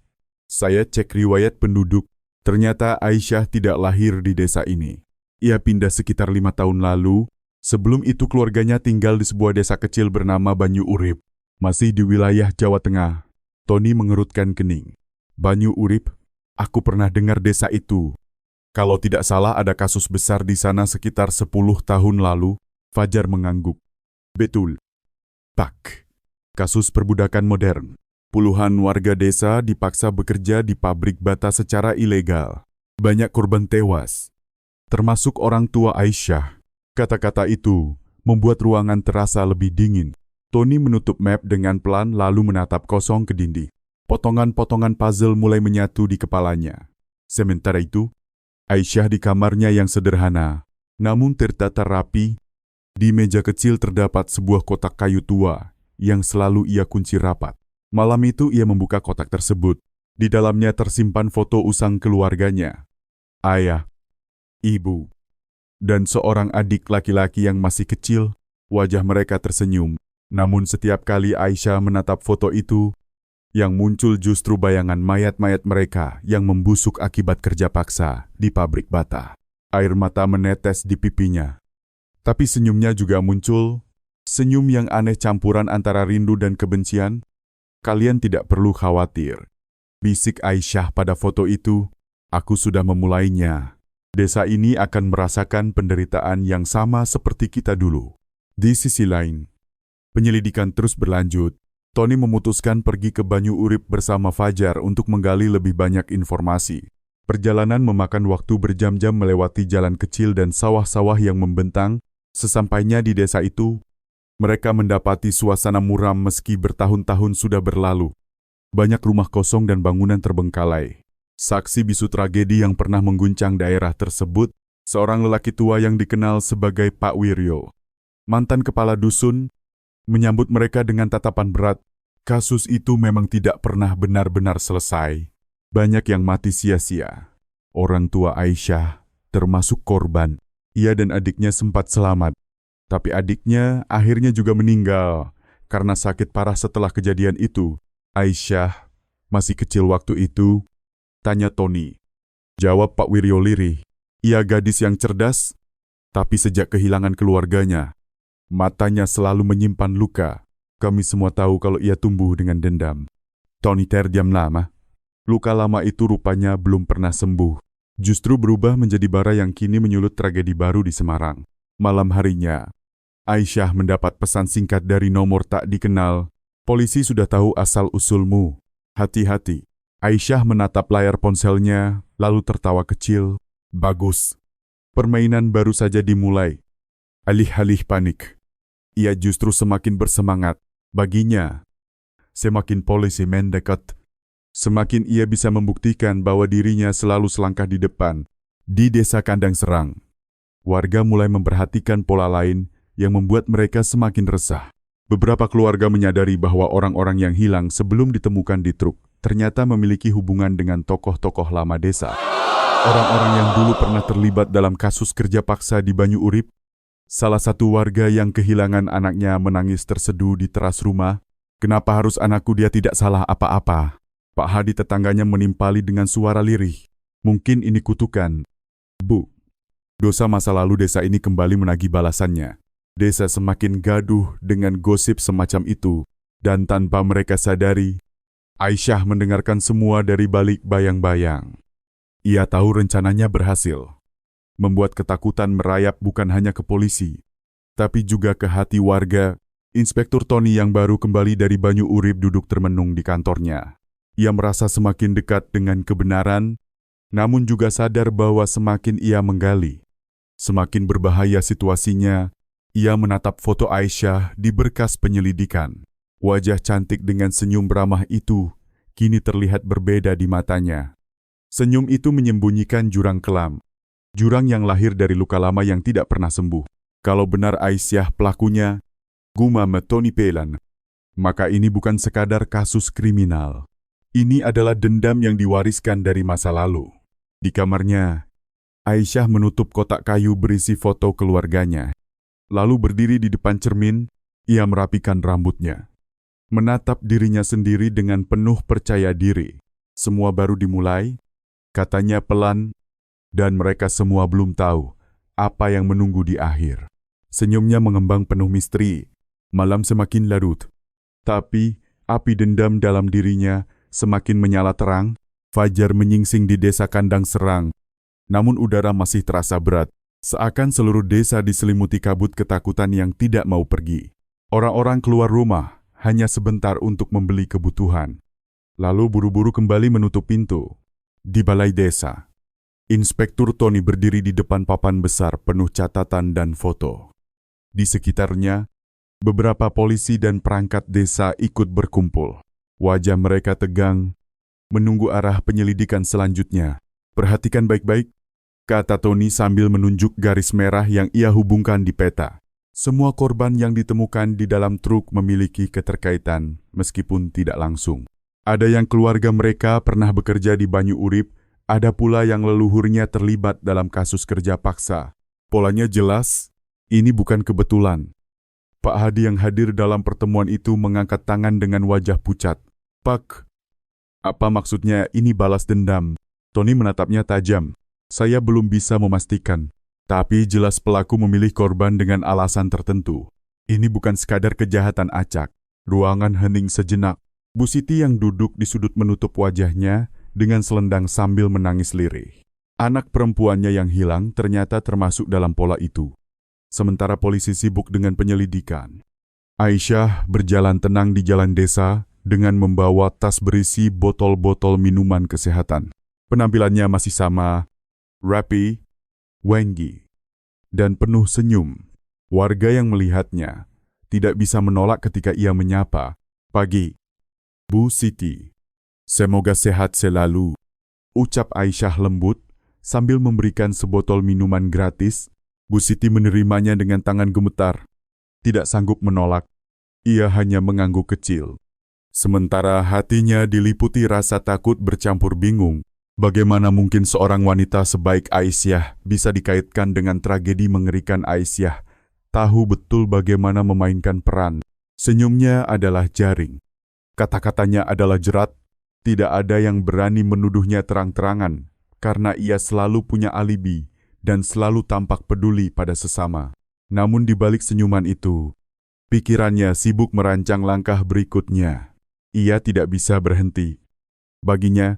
S1: Saya cek riwayat penduduk. Ternyata Aisyah tidak lahir di desa ini. Ia pindah sekitar 5 tahun lalu. Sebelum itu keluarganya tinggal di sebuah desa kecil bernama Banyu Urip, masih di wilayah Jawa Tengah. Tony mengerutkan kening. Banyu Urip? Aku pernah dengar desa itu. Kalau tidak salah ada kasus besar di sana sekitar 10 tahun lalu. Fajar mengangguk. Betul. Pak. Kasus perbudakan modern. Puluhan warga desa dipaksa bekerja di pabrik bata secara ilegal. Banyak korban tewas, termasuk orang tua Aisyah. Kata-kata itu membuat ruangan terasa lebih dingin. Tony menutup map dengan pelan lalu menatap kosong ke dinding. Potongan-potongan puzzle mulai menyatu di kepalanya. Sementara itu, Aisyah di kamarnya yang sederhana, namun tertata rapi. Di meja kecil terdapat sebuah kotak kayu tua yang selalu ia kunci rapat. Malam itu ia membuka kotak tersebut. Di dalamnya tersimpan foto usang keluarganya. Ayah, ibu, dan seorang adik laki-laki yang masih kecil. Wajah mereka tersenyum. Namun setiap kali Aisyah menatap foto itu, yang muncul justru bayangan mayat-mayat mereka yang membusuk akibat kerja paksa di pabrik bata. Air mata menetes di pipinya. Tapi senyumnya juga muncul, senyum yang aneh campuran antara rindu dan kebencian. Kalian tidak perlu khawatir, bisik Aisyah pada foto itu. Aku sudah memulainya. Desa ini akan merasakan penderitaan yang sama seperti kita dulu. Di sisi lain, penyelidikan terus berlanjut. Tony memutuskan pergi ke Banyu Urip bersama Fajar untuk menggali lebih banyak informasi. Perjalanan memakan waktu berjam-jam melewati jalan kecil dan sawah-sawah yang membentang. Sesampainya di desa itu, mereka mendapati suasana muram meski bertahun-tahun sudah berlalu. Banyak rumah kosong dan bangunan terbengkalai. Saksi bisu tragedi yang pernah mengguncang daerah tersebut, seorang lelaki tua yang dikenal sebagai Pak Wiryo, mantan kepala dusun, menyambut mereka dengan tatapan berat. Kasus itu memang tidak pernah benar-benar selesai. Banyak yang mati sia-sia. Orang tua Aisyah termasuk korban. Ia dan adiknya sempat selamat. Tapi adiknya akhirnya juga meninggal karena sakit parah setelah kejadian itu. Aisyah masih kecil waktu itu, tanya Tony. Jawab Pak Wiryo lirih. Ia gadis yang cerdas, tapi sejak kehilangan keluarganya, matanya selalu menyimpan luka. Kami semua tahu kalau ia tumbuh dengan dendam. Tony terdiam lama. Luka lama itu rupanya belum pernah sembuh. Justru berubah menjadi bara yang kini menyulut tragedi baru di Semarang. Malam harinya, Aisyah mendapat pesan singkat dari nomor tak dikenal. Polisi sudah tahu asal-usulmu. Hati-hati. Aisyah menatap layar ponselnya, lalu tertawa kecil. Bagus. Permainan baru saja dimulai. Alih-alih panik, ia justru semakin bersemangat. Baginya, semakin polisi mendekat, semakin ia bisa membuktikan bahwa dirinya selalu selangkah di depan. Di desa Kandang Serang, warga mulai memperhatikan pola lain. yang membuat mereka semakin resah. Beberapa keluarga menyadari bahwa orang-orang yang hilang sebelum ditemukan di truk ternyata memiliki hubungan dengan tokoh-tokoh lama desa. Orang-orang yang dulu pernah terlibat dalam kasus kerja paksa di Banyu Urip. Salah satu warga yang kehilangan anaknya menangis terseduh di teras rumah. "Kenapa harus anakku, dia tidak salah apa-apa?" Pak Hadi tetangganya menimpali dengan suara lirih. "Mungkin ini kutukan, Bu. Dosa masa lalu desa ini kembali menagih balasannya." Desa semakin gaduh dengan gosip semacam itu, dan tanpa mereka sadari, Aisyah mendengarkan semua dari balik bayang-bayang. Ia tahu rencananya berhasil. Membuat ketakutan merayap bukan hanya ke polisi, tapi juga ke hati warga. Inspektur Tony yang baru kembali dari Banyu Urip duduk termenung di kantornya. Ia merasa semakin dekat dengan kebenaran, namun juga sadar bahwa semakin ia menggali, semakin berbahaya situasinya. Ia menatap foto Aisyah di berkas penyelidikan. Wajah cantik dengan senyum ramah itu kini terlihat berbeda di matanya. Senyum itu menyembunyikan jurang kelam. Jurang yang lahir dari luka lama yang tidak pernah sembuh. Kalau benar Aisyah pelakunya, gumam Tony Pelan, maka ini bukan sekadar kasus kriminal. Ini adalah dendam yang diwariskan dari masa lalu. Di kamarnya, Aisyah menutup kotak kayu berisi foto keluarganya. Lalu berdiri di depan cermin, ia merapikan rambutnya. Menatap dirinya sendiri dengan penuh percaya diri. Semua baru dimulai, katanya pelan, dan mereka semua belum tahu apa yang menunggu di akhir. Senyumnya mengembang penuh misteri. Malam semakin larut, tapi api dendam dalam dirinya semakin menyala terang. Fajar menyingsing di desa kandang serang, namun udara masih terasa berat. Seakan seluruh desa diselimuti kabut ketakutan yang tidak mau pergi. Orang-orang keluar rumah hanya sebentar untuk membeli kebutuhan. Lalu buru-buru kembali menutup pintu. Di balai desa, Inspektur Tony berdiri di depan papan besar penuh catatan dan foto. Di sekitarnya, beberapa polisi dan perangkat desa ikut berkumpul. Wajah mereka tegang, menunggu arah penyelidikan selanjutnya. "Perhatikan baik-baik," kata Tony sambil menunjuk garis merah yang ia hubungkan di peta. Semua korban yang ditemukan di dalam truk memiliki keterkaitan, meskipun tidak langsung. Ada yang keluarga mereka pernah bekerja di Banyu Urip, ada pula yang leluhurnya terlibat dalam kasus kerja paksa. Polanya jelas, ini bukan kebetulan. Pak Hadi yang hadir dalam pertemuan itu mengangkat tangan dengan wajah pucat. "Pak, apa maksudnya ini balas dendam?" Tony menatapnya tajam. "Saya belum bisa memastikan, tapi jelas pelaku memilih korban dengan alasan tertentu. Ini bukan sekadar kejahatan acak." Ruangan hening sejenak. Bu Siti yang duduk di sudut menutup wajahnya dengan selendang sambil menangis lirih. Anak perempuannya yang hilang ternyata termasuk dalam pola itu. Sementara polisi sibuk dengan penyelidikan, Aisyah berjalan tenang di jalan desa dengan membawa tas berisi botol-botol minuman kesehatan. Penampilannya masih sama, rapi, wangi, dan penuh senyum. Warga yang melihatnya tidak bisa menolak ketika ia menyapa, "Pagi, Bu Siti. Semoga sehat selalu," ucap Aisyah lembut sambil memberikan sebotol minuman gratis. Bu Siti menerimanya dengan tangan gemetar. Tidak sanggup menolak, ia hanya mengangguk kecil. Sementara hatinya diliputi rasa takut bercampur bingung. Bagaimana mungkin seorang wanita sebaik Aisyah bisa dikaitkan dengan tragedi mengerikan? Aisyah tahu betul bagaimana memainkan peran. Senyumnya adalah jaring. Kata-katanya adalah jerat. Tidak ada yang berani menuduhnya terang-terangan, karena ia selalu punya alibi dan selalu tampak peduli pada sesama. Namun di balik senyuman itu, pikirannya sibuk merancang langkah berikutnya. Ia tidak bisa berhenti. Baginya,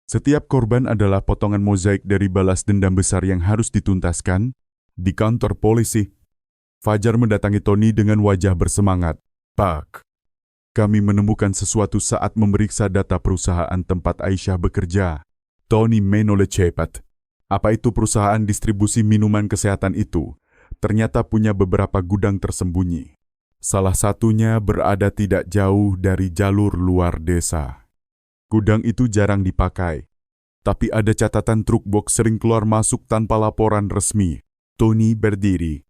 S1: setiap korban adalah potongan mozaik dari balas dendam besar yang harus dituntaskan. Di kantor polisi, Fajar mendatangi Tony dengan wajah bersemangat. "Pak, kami menemukan sesuatu saat memeriksa data perusahaan tempat Aisyah bekerja." Tony menoleh cepat. Apa itu perusahaan distribusi minuman kesehatan itu? Ternyata punya beberapa gudang tersembunyi. Salah satunya berada tidak jauh dari jalur luar desa. Gudang itu jarang dipakai, tapi ada catatan truk box sering keluar masuk tanpa laporan resmi. Tony berdiri,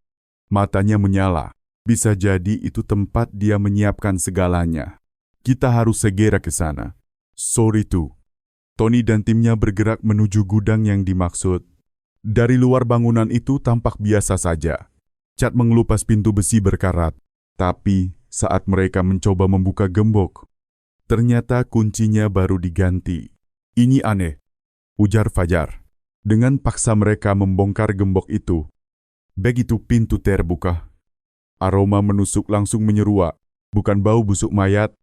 S1: Matanya menyala. Bisa jadi itu tempat dia menyiapkan segalanya. Kita harus segera ke sana. Sore itu, Tony dan timnya bergerak menuju gudang yang dimaksud. Dari luar bangunan itu tampak biasa saja. Chad mengelupas pintu besi berkarat. Tapi saat mereka mencoba membuka gembok, ternyata kuncinya baru diganti. Ini aneh, ujar Fajar. Dengan paksa mereka membongkar gembok itu. Begitu pintu terbuka, aroma menusuk langsung menyeruak. Bukan bau busuk mayat,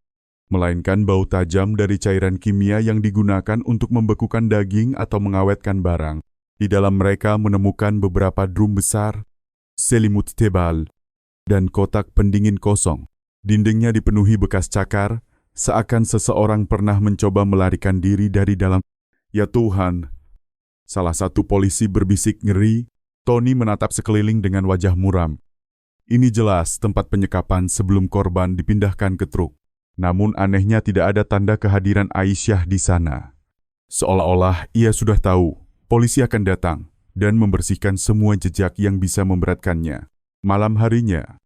S1: melainkan bau tajam dari cairan kimia yang digunakan untuk membekukan daging atau mengawetkan barang. Di dalam mereka menemukan beberapa drum besar, selimut tebal, dan kotak pendingin kosong. Dindingnya dipenuhi bekas cakar, seakan seseorang pernah mencoba melarikan diri dari dalam. Ya Tuhan! Salah satu polisi berbisik ngeri. Tony menatap sekeliling dengan wajah muram. Ini jelas tempat penyekapan sebelum korban dipindahkan ke truk. Namun anehnya tidak ada tanda kehadiran Aisyah di sana. Seolah-olah ia sudah tahu polisi akan datang dan membersihkan semua jejak yang bisa memberatkannya. Malam harinya,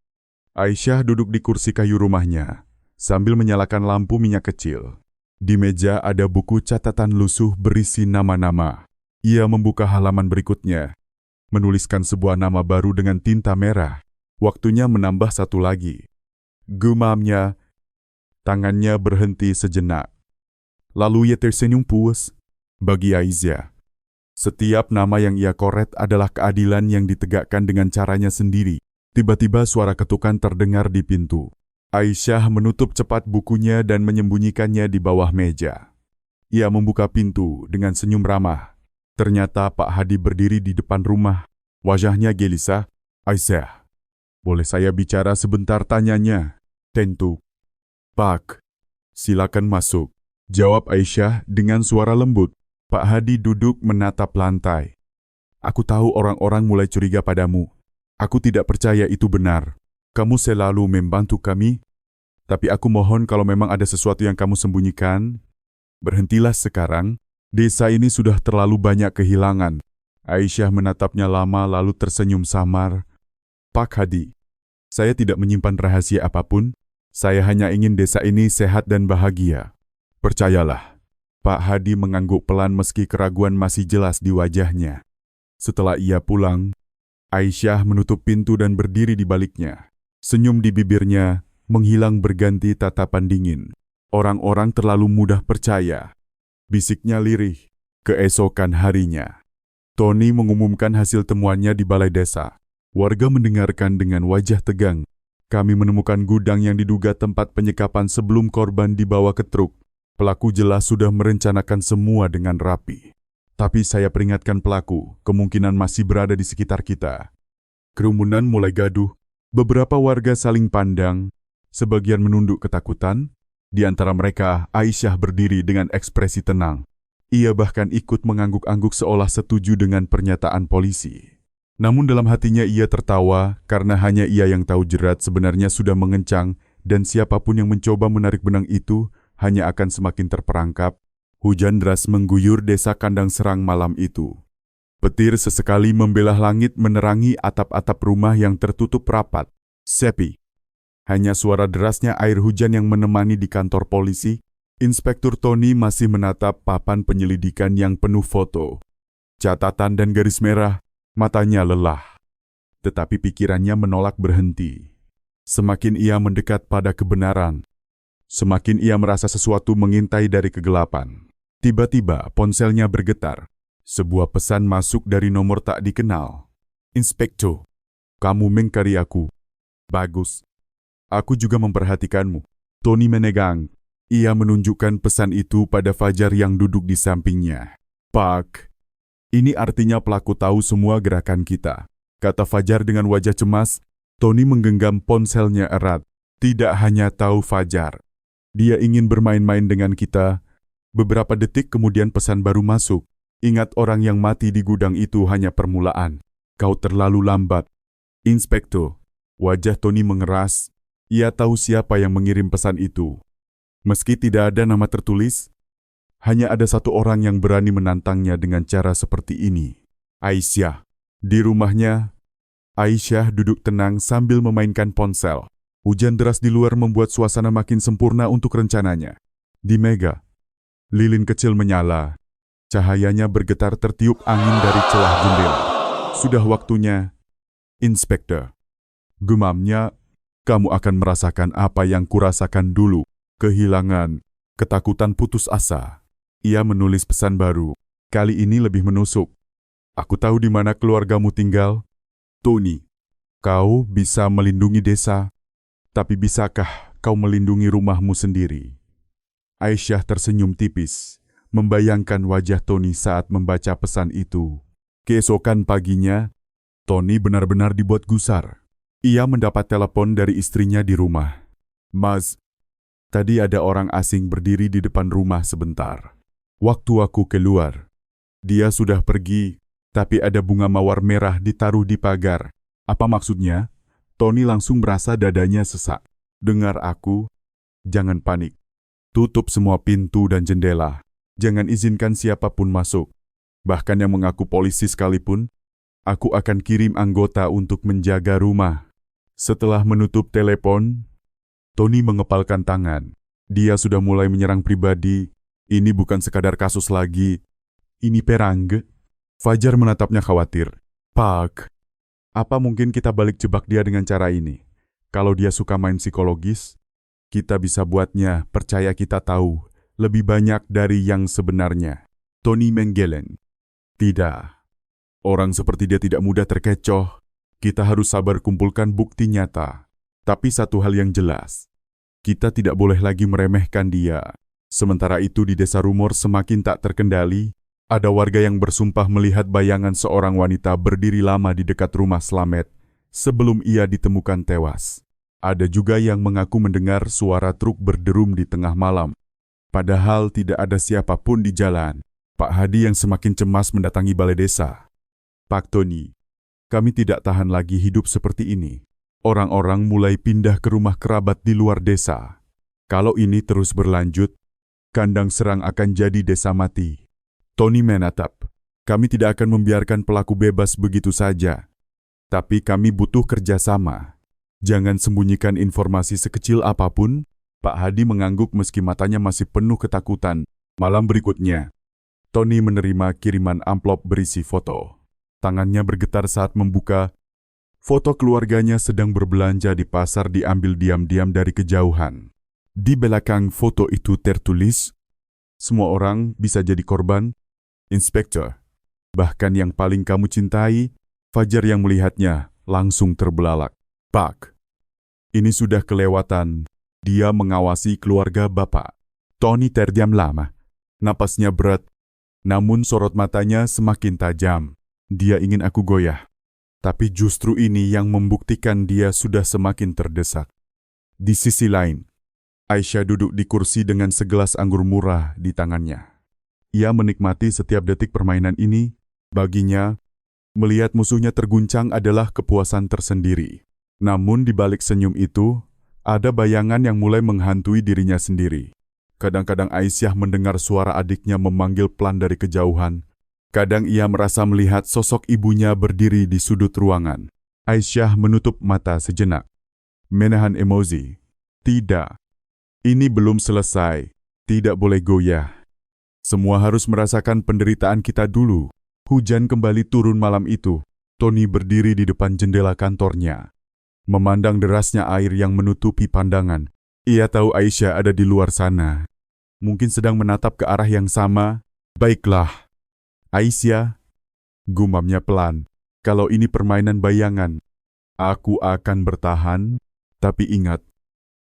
S1: Aisyah duduk di kursi kayu rumahnya sambil menyalakan lampu minyak kecil. Di meja ada buku catatan lusuh berisi nama-nama. Ia membuka halaman berikutnya, menuliskan sebuah nama baru dengan tinta merah. Waktunya menambah satu lagi. Gumamnya, tangannya berhenti sejenak. Lalu ia tersenyum puas. Bagi Aisyah, setiap nama yang ia koret adalah keadilan yang ditegakkan dengan caranya sendiri. Tiba-tiba suara ketukan terdengar di pintu. Aisyah menutup cepat bukunya dan menyembunyikannya di bawah meja. Ia membuka pintu dengan senyum ramah. Ternyata Pak Hadi berdiri di depan rumah. Wajahnya gelisah. Aisyah, boleh saya bicara sebentar, tanyanya? Tentu. Pak, silakan masuk, jawab Aisyah dengan suara lembut. Pak Hadi duduk menatap lantai. Aku tahu orang-orang mulai curiga padamu. Aku tidak percaya itu benar. Kamu selalu membantu kami. Tapi aku mohon kalau memang ada sesuatu yang kamu sembunyikan, berhentilah sekarang. Desa ini sudah terlalu banyak kehilangan. Aisyah menatapnya lama lalu tersenyum samar. Pak Hadi, saya tidak menyimpan rahasia apapun. Saya hanya ingin desa ini sehat dan bahagia. Percayalah. Pak Hadi mengangguk pelan meski keraguan masih jelas di wajahnya. Setelah ia pulang, Aisyah menutup pintu dan berdiri di baliknya. Senyum di bibirnya menghilang berganti tatapan dingin. Orang-orang terlalu mudah percaya. Bisiknya lirih. Keesokan harinya, Tony mengumumkan hasil temuannya di balai desa. Warga mendengarkan dengan wajah tegang. Kami menemukan gudang yang diduga tempat penyekapan sebelum korban dibawa ke truk. Pelaku jelas sudah merencanakan semua dengan rapi. Tapi saya peringatkan pelaku, kemungkinan masih berada di sekitar kita. Kerumunan mulai gaduh. Beberapa warga saling pandang. Sebagian menunduk ketakutan. Di antara mereka, Aisyah berdiri dengan ekspresi tenang. Ia bahkan ikut mengangguk-angguk seolah setuju dengan pernyataan polisi. Namun dalam hatinya ia tertawa karena hanya ia yang tahu jerat sebenarnya sudah mengencang dan siapapun yang mencoba menarik benang itu hanya akan semakin terperangkap. Hujan deras mengguyur desa Kandang Serang malam itu. Petir sesekali membelah langit menerangi atap-atap rumah yang tertutup rapat. Sepi. Hanya suara derasnya air hujan yang menemani di kantor polisi. Inspektur Tony masih menatap papan penyelidikan yang penuh foto, catatan dan garis merah. Matanya lelah. Tetapi pikirannya menolak berhenti. Semakin ia mendekat pada kebenaran, semakin ia merasa sesuatu mengintai dari kegelapan. Tiba-tiba ponselnya bergetar. Sebuah pesan masuk dari nomor tak dikenal. Inspektur, kamu mengcari aku. Bagus. Aku juga memperhatikanmu. Tony menegang. Ia menunjukkan pesan itu pada Fajar yang duduk di sampingnya. Pak, ini artinya pelaku tahu semua gerakan kita, kata Fajar dengan wajah cemas. Tony menggenggam ponselnya erat. Tidak hanya tahu Fajar, dia ingin bermain-main dengan kita. Beberapa detik kemudian pesan baru masuk. Ingat, orang yang mati di gudang itu hanya permulaan. Kau terlalu lambat. Inspektur, wajah Tony mengeras. Ia tahu siapa yang mengirim pesan itu. Meski tidak ada nama tertulis, hanya ada satu orang yang berani menantangnya dengan cara seperti ini. Aisyah. Di rumahnya, Aisyah duduk tenang sambil memainkan ponsel. Hujan deras di luar membuat suasana makin sempurna untuk rencananya. Di Mega, lilin kecil menyala. Cahayanya bergetar tertiup angin dari celah jendela. Sudah waktunya, Inspektur. Gumamnya, kamu akan merasakan apa yang kurasakan dulu. Kehilangan, ketakutan, putus asa. Ia menulis pesan baru. Kali ini lebih menusuk. Aku tahu di mana keluargamu tinggal. Tony, kau bisa melindungi desa, tapi bisakah kau melindungi rumahmu sendiri? Aisyah tersenyum tipis, membayangkan wajah Tony saat membaca pesan itu. Keesokan paginya, Tony benar-benar dibuat gusar. Ia mendapat telepon dari istrinya di rumah. Mas, tadi ada orang asing berdiri di depan rumah sebentar. Waktu aku keluar, dia sudah pergi. Tapi ada bunga mawar merah ditaruh di pagar. Apa maksudnya? Tony langsung merasa dadanya sesak. Dengar aku, jangan panik. Tutup semua pintu dan jendela. Jangan izinkan siapapun masuk. Bahkan yang mengaku polisi sekalipun, aku akan kirim anggota untuk menjaga rumah. Setelah menutup telepon, Tony mengepalkan tangan. Dia sudah mulai menyerang pribadi. Ini bukan sekadar kasus lagi. Ini perang. Fajar menatapnya khawatir. Pak, apa mungkin kita balik jebak dia dengan cara ini? Kalau dia suka main psikologis, kita bisa buatnya percaya kita tahu lebih banyak dari yang sebenarnya. Tony menggeleng. Tidak. Orang seperti dia tidak mudah terkecoh. Kita harus sabar kumpulkan bukti nyata. Tapi satu hal yang jelas, kita tidak boleh lagi meremehkan dia. Sementara itu di desa Rumor semakin tak terkendali. Ada warga yang bersumpah melihat bayangan seorang wanita berdiri lama di dekat rumah Slamet sebelum ia ditemukan tewas. Ada juga yang mengaku mendengar suara truk berderum di tengah malam. Padahal tidak ada siapapun di jalan. Pak Hadi yang semakin cemas mendatangi balai desa. Pak Tony, kami tidak tahan lagi hidup seperti ini. Orang-orang mulai pindah ke rumah kerabat di luar desa. Kalau ini terus berlanjut, kandang serang akan jadi desa mati. Tony menatap. Kami tidak akan membiarkan pelaku bebas begitu saja. Tapi kami butuh kerjasama. Jangan sembunyikan informasi sekecil apapun. Pak Hadi mengangguk meski matanya masih penuh ketakutan. Malam berikutnya, Tony menerima kiriman amplop berisi foto. Tangannya bergetar saat membuka. Foto keluarganya sedang berbelanja di pasar diambil diam-diam dari kejauhan. Di belakang foto itu tertulis, semua orang bisa jadi korban, Inspektur. Bahkan yang paling kamu cintai, Fajar yang melihatnya langsung terbelalak. Pak, ini sudah kelewatan. Dia mengawasi keluarga Bapak. Tony terdiam lama. Napasnya berat, namun sorot matanya semakin tajam. Dia ingin aku goyah. Tapi justru ini yang membuktikan dia sudah semakin terdesak. Di sisi lain, Aisyah duduk di kursi dengan segelas anggur murah di tangannya. Ia menikmati setiap detik permainan ini. Baginya, melihat musuhnya terguncang adalah kepuasan tersendiri. Namun di balik senyum itu, ada bayangan yang mulai menghantui dirinya sendiri. Kadang-kadang Aisyah mendengar suara adiknya memanggil pelan dari kejauhan. Kadang ia merasa melihat sosok ibunya berdiri di sudut ruangan. Aisyah menutup mata sejenak. Menahan emosi. Tidak. Ini belum selesai. Tidak boleh goyah. Semua harus merasakan penderitaan kita dulu. Hujan kembali turun malam itu. Tony berdiri di depan jendela kantornya, memandang derasnya air yang menutupi pandangan. Ia tahu Aisyah ada di luar sana. Mungkin sedang menatap ke arah yang sama. Baiklah. Aisyah, gumamnya pelan. Kalau ini permainan bayangan, aku akan bertahan. Tapi ingat,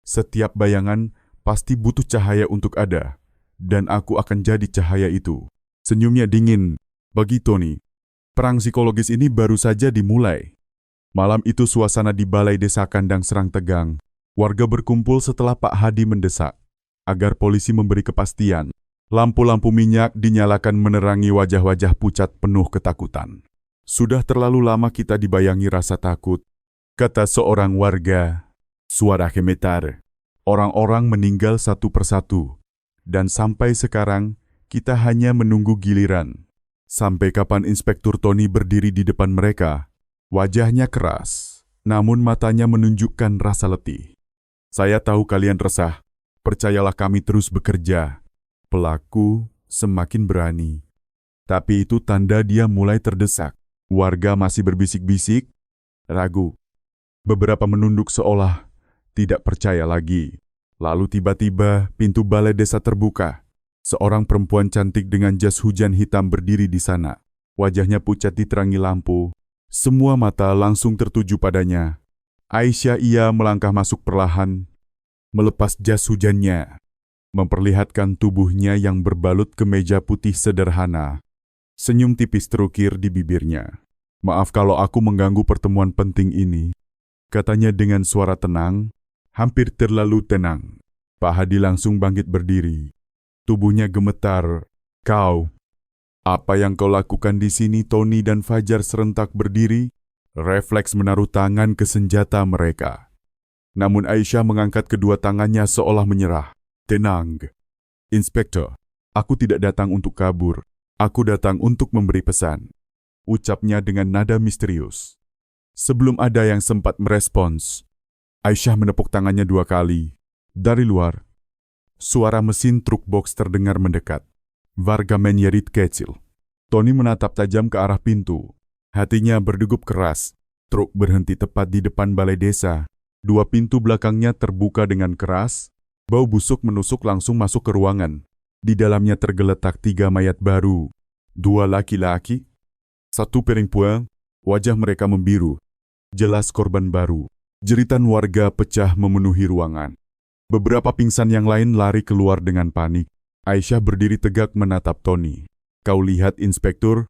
S1: setiap bayangan pasti butuh cahaya untuk ada. Dan aku akan jadi cahaya itu. Senyumnya dingin. Bagi Tony, perang psikologis ini baru saja dimulai. Malam itu suasana di balai desa Kandang Serang tegang. Warga berkumpul setelah Pak Hadi mendesak agar polisi memberi kepastian. Lampu-lampu minyak dinyalakan menerangi wajah-wajah pucat penuh ketakutan. Sudah terlalu lama kita dibayangi rasa takut, kata seorang warga. Suara gemetar. Orang-orang meninggal satu persatu. Dan sampai sekarang, kita hanya menunggu giliran. Sampai kapan Inspektur Tony berdiri di depan mereka? Wajahnya keras, namun matanya menunjukkan rasa letih. Saya tahu kalian resah. Percayalah kami terus bekerja. Pelaku semakin berani. Tapi itu tanda dia mulai terdesak. Warga masih berbisik-bisik, ragu. Beberapa menunduk seolah tidak percaya lagi. Lalu tiba-tiba pintu balai desa terbuka. Seorang perempuan cantik dengan jas hujan hitam berdiri di sana. Wajahnya pucat diterangi lampu. Semua mata langsung tertuju padanya. Aisyah ia melangkah masuk perlahan, melepas jas hujannya, memperlihatkan tubuhnya yang berbalut kemeja putih sederhana. Senyum tipis terukir di bibirnya. "Maaf kalau aku mengganggu pertemuan penting ini," katanya dengan suara tenang, hampir terlalu tenang. Pak Hadi langsung bangkit berdiri. Tubuhnya gemetar. "Kau, apa yang kau lakukan di sini?" Tony dan Fajar serentak berdiri, refleks menaruh tangan ke senjata mereka. Namun Aisyah mengangkat kedua tangannya seolah menyerah. "Tenang, Inspektur. Aku tidak datang untuk kabur. Aku datang untuk memberi pesan," ucapnya dengan nada misterius. Sebelum ada yang sempat merespons, Aisyah menepuk tangannya 2 kali. Dari luar, suara mesin truk box terdengar mendekat. Warga menyerit kecil. Tony menatap tajam ke arah pintu. Hatinya berdegup keras. Truk berhenti tepat di depan balai desa. 2 pintu belakangnya terbuka dengan keras. Bau busuk menusuk langsung masuk ke ruangan. Di dalamnya tergeletak 3 mayat baru. 2 laki-laki, 1 perempuan. Wajah mereka membiru. Jelas korban baru. Jeritan warga pecah memenuhi ruangan. Beberapa pingsan yang lain lari keluar dengan panik. Aisyah berdiri tegak menatap Tony. "Kau lihat, Inspektur,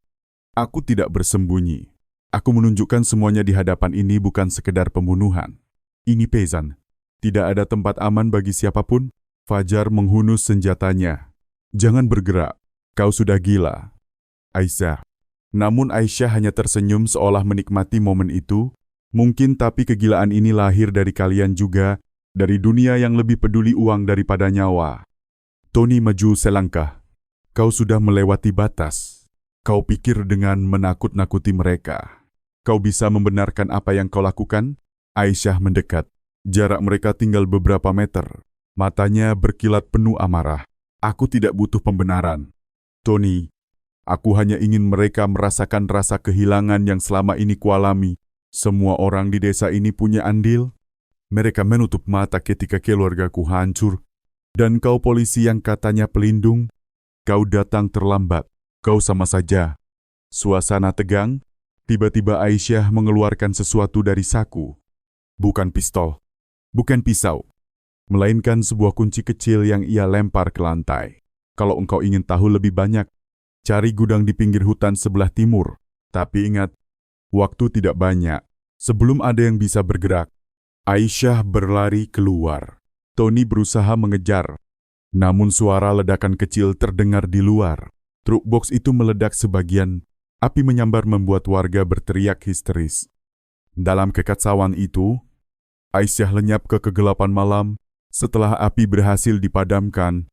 S1: aku tidak bersembunyi. Aku menunjukkan semuanya di hadapan ini bukan sekedar pembunuhan. Ini Pezan. Tidak ada tempat aman bagi siapapun." Fajar menghunus senjatanya. "Jangan bergerak, kau sudah gila, Aisyah." Namun Aisyah hanya tersenyum seolah menikmati momen itu. "Mungkin tapi kegilaan ini lahir dari kalian juga, dari dunia yang lebih peduli uang daripada nyawa." Tony maju selangkah. "Kau sudah melewati batas. Kau pikir dengan menakut-nakuti mereka kau bisa membenarkan apa yang kau lakukan?" Aisyah mendekat. Jarak mereka tinggal beberapa meter. Matanya berkilat penuh amarah. "Aku tidak butuh pembenaran, Tony. Aku hanya ingin mereka merasakan rasa kehilangan yang selama ini kualami. Semua orang di desa ini punya andil. Mereka menutup mata ketika keluargaku hancur. Dan kau polisi yang katanya pelindung, kau datang terlambat. Kau sama saja." Suasana tegang. Tiba-tiba Aisyah mengeluarkan sesuatu dari saku. Bukan pistol, bukan pisau, melainkan sebuah kunci kecil yang ia lempar ke lantai. "Kalau engkau ingin tahu lebih banyak, cari gudang di pinggir hutan sebelah timur. Tapi ingat, waktu tidak banyak. Sebelum ada yang bisa bergerak." Aisyah berlari keluar. Tony berusaha mengejar. Namun suara ledakan kecil terdengar di luar. Truk box itu meledak sebagian. Api menyambar membuat warga berteriak histeris. Dalam kekacauan itu, Aisyah lenyap ke kegelapan malam. Setelah api berhasil dipadamkan,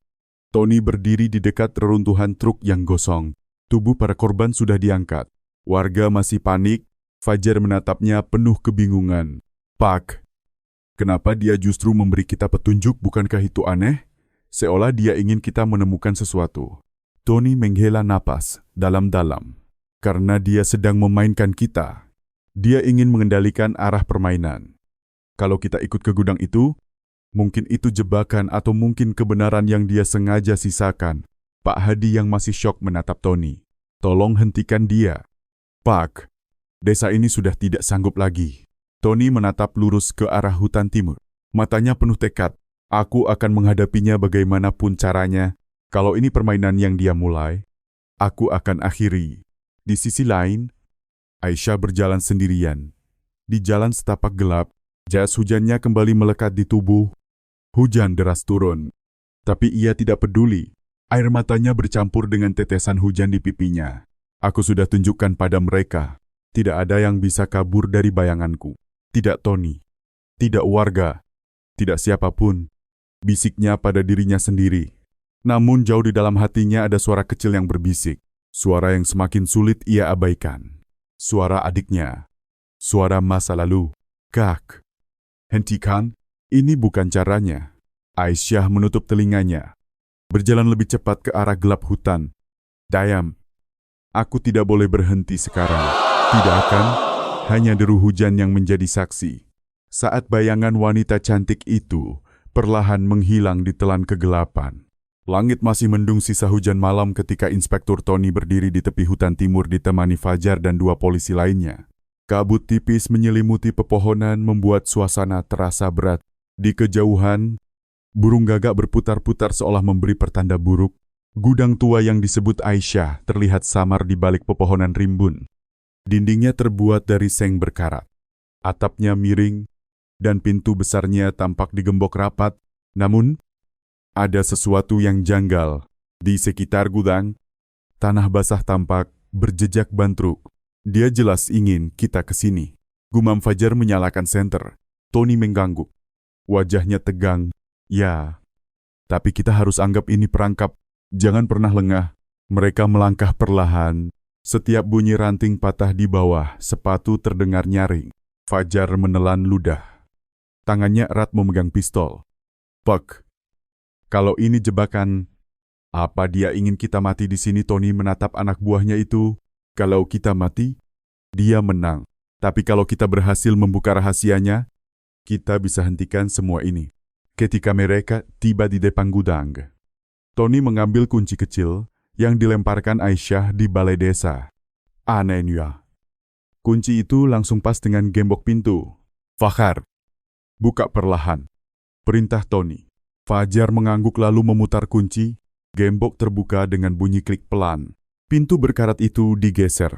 S1: Tony berdiri di dekat reruntuhan truk yang gosong. Tubuh para korban sudah diangkat. Warga masih panik. Fajar menatapnya penuh kebingungan. "Pak, kenapa dia justru memberi kita petunjuk? Bukankah itu aneh? Seolah dia ingin kita menemukan sesuatu." Tony menghela napas dalam-dalam. Karena dia sedang memainkan kita. Dia ingin mengendalikan arah permainan. Kalau kita ikut ke gudang itu, mungkin itu jebakan atau mungkin kebenaran yang dia sengaja sisakan. Pak Hadi yang masih syok menatap Tony. "Tolong hentikan dia, Pak. Desa ini sudah tidak sanggup lagi." Tony menatap lurus ke arah hutan timur. Matanya penuh tekad. "Aku akan menghadapinya bagaimanapun caranya. Kalau ini permainan yang dia mulai, aku akan akhiri." Di sisi lain, Aisyah berjalan sendirian. Di jalan setapak gelap, jas hujannya kembali melekat di tubuh. Hujan deras turun. Tapi ia tidak peduli. Air matanya bercampur dengan tetesan hujan di pipinya. "Aku sudah tunjukkan pada mereka. Tidak ada yang bisa kabur dari bayanganku. Tidak Tony. Tidak warga. Tidak siapapun." Bisiknya pada dirinya sendiri. Namun jauh di dalam hatinya ada suara kecil yang berbisik. Suara yang semakin sulit ia abaikan. Suara adiknya. Suara masa lalu. Kak. Hentikan, ini bukan caranya. Aisyah menutup telinganya. Berjalan lebih cepat ke arah gelap hutan. Dayam. Aku tidak boleh berhenti sekarang. Tidak akan, hanya deru hujan yang menjadi saksi. Saat bayangan wanita cantik itu perlahan menghilang di telan kegelapan. Langit masih mendung sisa hujan malam ketika Inspektur Tony berdiri di tepi hutan timur ditemani Fajar dan 2 polisi lainnya. Kabut tipis menyelimuti pepohonan membuat suasana terasa berat. Di kejauhan, burung gagak berputar-putar seolah memberi pertanda buruk. Gudang tua yang disebut Aisyah terlihat samar di balik pepohonan rimbun. Dindingnya terbuat dari seng berkarat. Atapnya miring, dan pintu besarnya tampak digembok rapat. Namun, ada sesuatu yang janggal. Di sekitar gudang, tanah basah tampak berjejak ban truk. Dia jelas ingin kita ke sini. Gumam Fajar menyalakan senter. Tony mengangguk. Wajahnya tegang. Ya, tapi kita harus anggap ini perangkap. Jangan pernah lengah. Mereka melangkah perlahan. Setiap bunyi ranting patah di bawah, sepatu terdengar nyaring. Fajar menelan ludah. Tangannya erat memegang pistol. Pak, kalau ini jebakan, apa dia ingin kita mati di sini? Tony menatap anak buahnya itu. Kalau kita mati, dia menang. Tapi kalau kita berhasil membuka rahasianya, kita bisa hentikan semua ini. Ketika mereka tiba di depan gudang, Tony mengambil kunci kecil yang dilemparkan Aisyah di balai desa. Anehnya, kunci itu langsung pas dengan gembok pintu. Fajar, buka perlahan. Perintah Tony. Fajar mengangguk lalu memutar kunci. Gembok terbuka dengan bunyi klik pelan. Pintu berkarat itu digeser.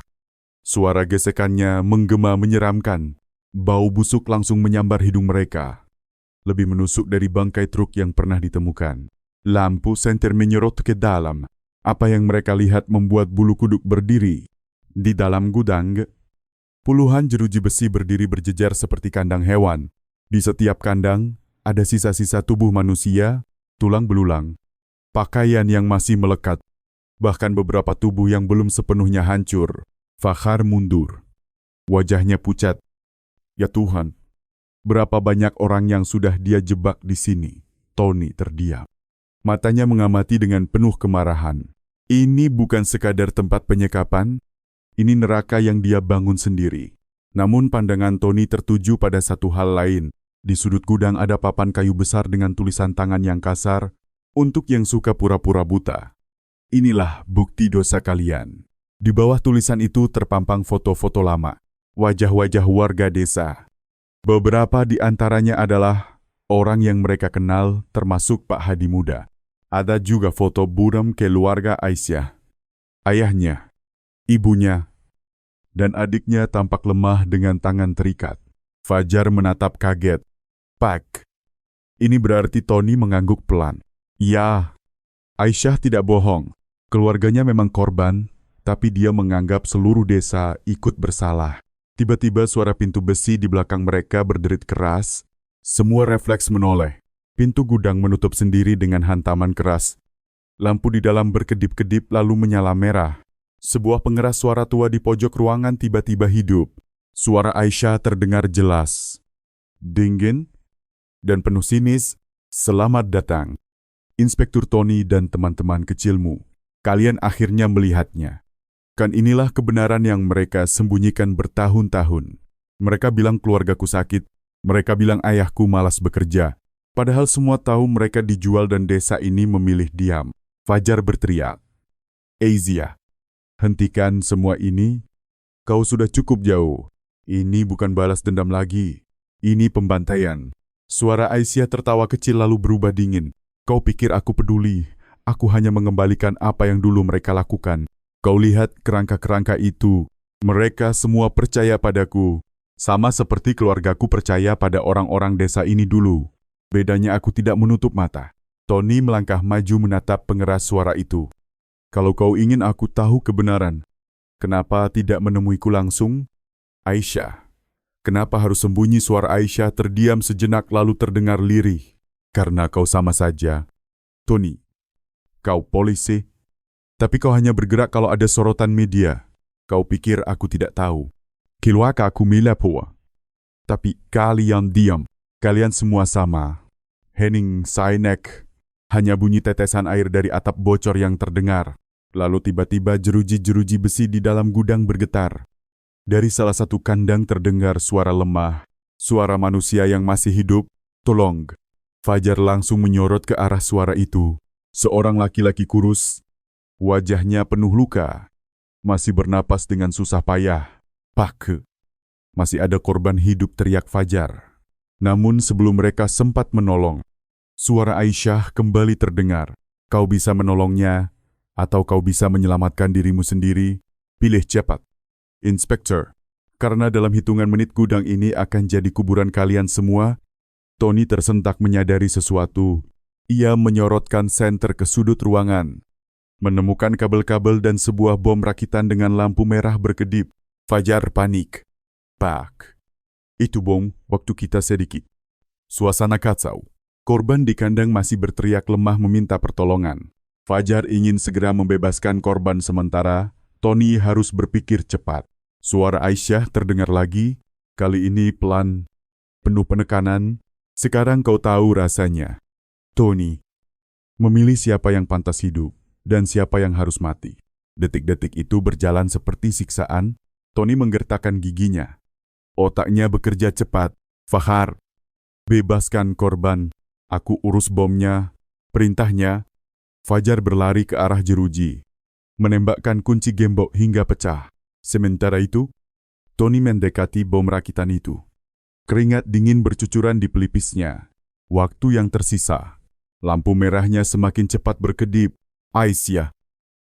S1: Suara gesekannya menggema menyeramkan. Bau busuk langsung menyambar hidung mereka. Lebih menusuk dari bangkai truk yang pernah ditemukan. Lampu senter menyorot ke dalam. Apa yang mereka lihat membuat bulu kuduk berdiri. Di dalam gudang, puluhan jeruji besi berdiri berjejer seperti kandang hewan. Di setiap kandang, ada sisa-sisa tubuh manusia, tulang belulang, pakaian yang masih melekat. Bahkan beberapa tubuh yang belum sepenuhnya hancur. Fajar mundur. Wajahnya pucat. Ya Tuhan, berapa banyak orang yang sudah dia jebak di sini? Tony terdiam. Matanya mengamati dengan penuh kemarahan. Ini bukan sekadar tempat penyekapan, ini neraka yang dia bangun sendiri. Namun pandangan Tony tertuju pada satu hal lain. Di sudut gudang ada papan kayu besar dengan tulisan tangan yang kasar, untuk yang suka pura-pura buta. Inilah bukti dosa kalian. Di bawah tulisan itu terpampang foto-foto lama, wajah-wajah warga desa. Beberapa di antaranya adalah orang yang mereka kenal, termasuk Pak Hadi Muda. Ada juga foto buram keluarga Aisyah. Ayahnya, ibunya, dan adiknya tampak lemah dengan tangan terikat. Fajar menatap kaget. Pak, ini berarti Tony mengangguk pelan. Ya, Aisyah tidak bohong. Keluarganya memang korban, tapi dia menganggap seluruh desa ikut bersalah. Tiba-tiba suara pintu besi di belakang mereka berderit keras. Semua refleks menoleh. Pintu gudang menutup sendiri dengan hantaman keras. Lampu di dalam berkedip-kedip lalu menyala merah. Sebuah pengeras suara tua di pojok ruangan tiba-tiba hidup. Suara Aisyah terdengar jelas. Dingin dan penuh sinis. Selamat datang, Inspektur Tony dan teman-teman kecilmu. Kalian akhirnya melihatnya. Kan inilah kebenaran yang mereka sembunyikan bertahun-tahun. Mereka bilang keluargaku sakit. Mereka bilang ayahku malas bekerja. Padahal semua tahu mereka dijual dan desa ini memilih diam. Fajar berteriak. Aizia, hentikan semua ini. Kau sudah cukup jauh. Ini bukan balas dendam lagi. Ini pembantaian. Suara Aisyah tertawa kecil lalu berubah dingin. Kau pikir aku peduli? Aku hanya mengembalikan apa yang dulu mereka lakukan. Kau lihat kerangka-kerangka itu. Mereka semua percaya padaku. Sama seperti keluargaku percaya pada orang-orang desa ini dulu. Bedanya aku tidak menutup mata. Tony melangkah maju menatap pengeras suara itu. Kalau kau ingin aku tahu kebenaran, kenapa tidak menemuiku langsung? Aisyah. Kenapa harus sembunyi? Suara Aisyah terdiam sejenak lalu terdengar lirih. Karena kau sama saja. Tony, kau polisi, tapi kau hanya bergerak kalau ada sorotan media. Kau pikir aku tidak tahu. Kiluaka aku milapo. Tapi kalian diam. Kalian semua sama. Hening Sainek. Hanya bunyi tetesan air dari atap bocor yang terdengar. Lalu tiba-tiba jeruji-jeruji besi di dalam gudang bergetar. Dari salah satu kandang terdengar suara lemah. Suara manusia yang masih hidup. Tolong. Fajar langsung menyorot ke arah suara itu. Seorang laki-laki kurus. Wajahnya penuh luka. Masih bernapas dengan susah payah. Pak. Masih ada korban hidup, teriak Fajar. Namun sebelum mereka sempat menolong, suara Aisyah kembali terdengar. Kau bisa menolongnya, atau kau bisa menyelamatkan dirimu sendiri. Pilih cepat. Inspektur, karena dalam hitungan menit gudang ini akan jadi kuburan kalian semua. Tony tersentak menyadari sesuatu. Ia menyorotkan senter ke sudut ruangan. Menemukan kabel-kabel dan sebuah bom rakitan dengan lampu merah berkedip. Fajar panik. Pak, itu bom waktu kita sedikit. Suasana kacau. Korban di kandang masih berteriak lemah meminta pertolongan. Fajar ingin segera membebaskan korban sementara. Tony harus berpikir cepat. Suara Aisyah terdengar lagi, kali ini pelan, penuh penekanan. Sekarang kau tahu rasanya. Tony, memilih siapa yang pantas hidup dan siapa yang harus mati. Detik-detik itu berjalan seperti siksaan. Tony menggertakkan giginya. Otaknya bekerja cepat. Fahar, bebaskan korban. Aku urus bomnya. Perintahnya. Fajar berlari ke arah jeruji. Menembakkan kunci gembok hingga pecah. Sementara itu, Tony mendekati bom rakitan itu. Keringat dingin bercucuran di pelipisnya. Waktu yang tersisa. Lampu merahnya semakin cepat berkedip. Aisyah,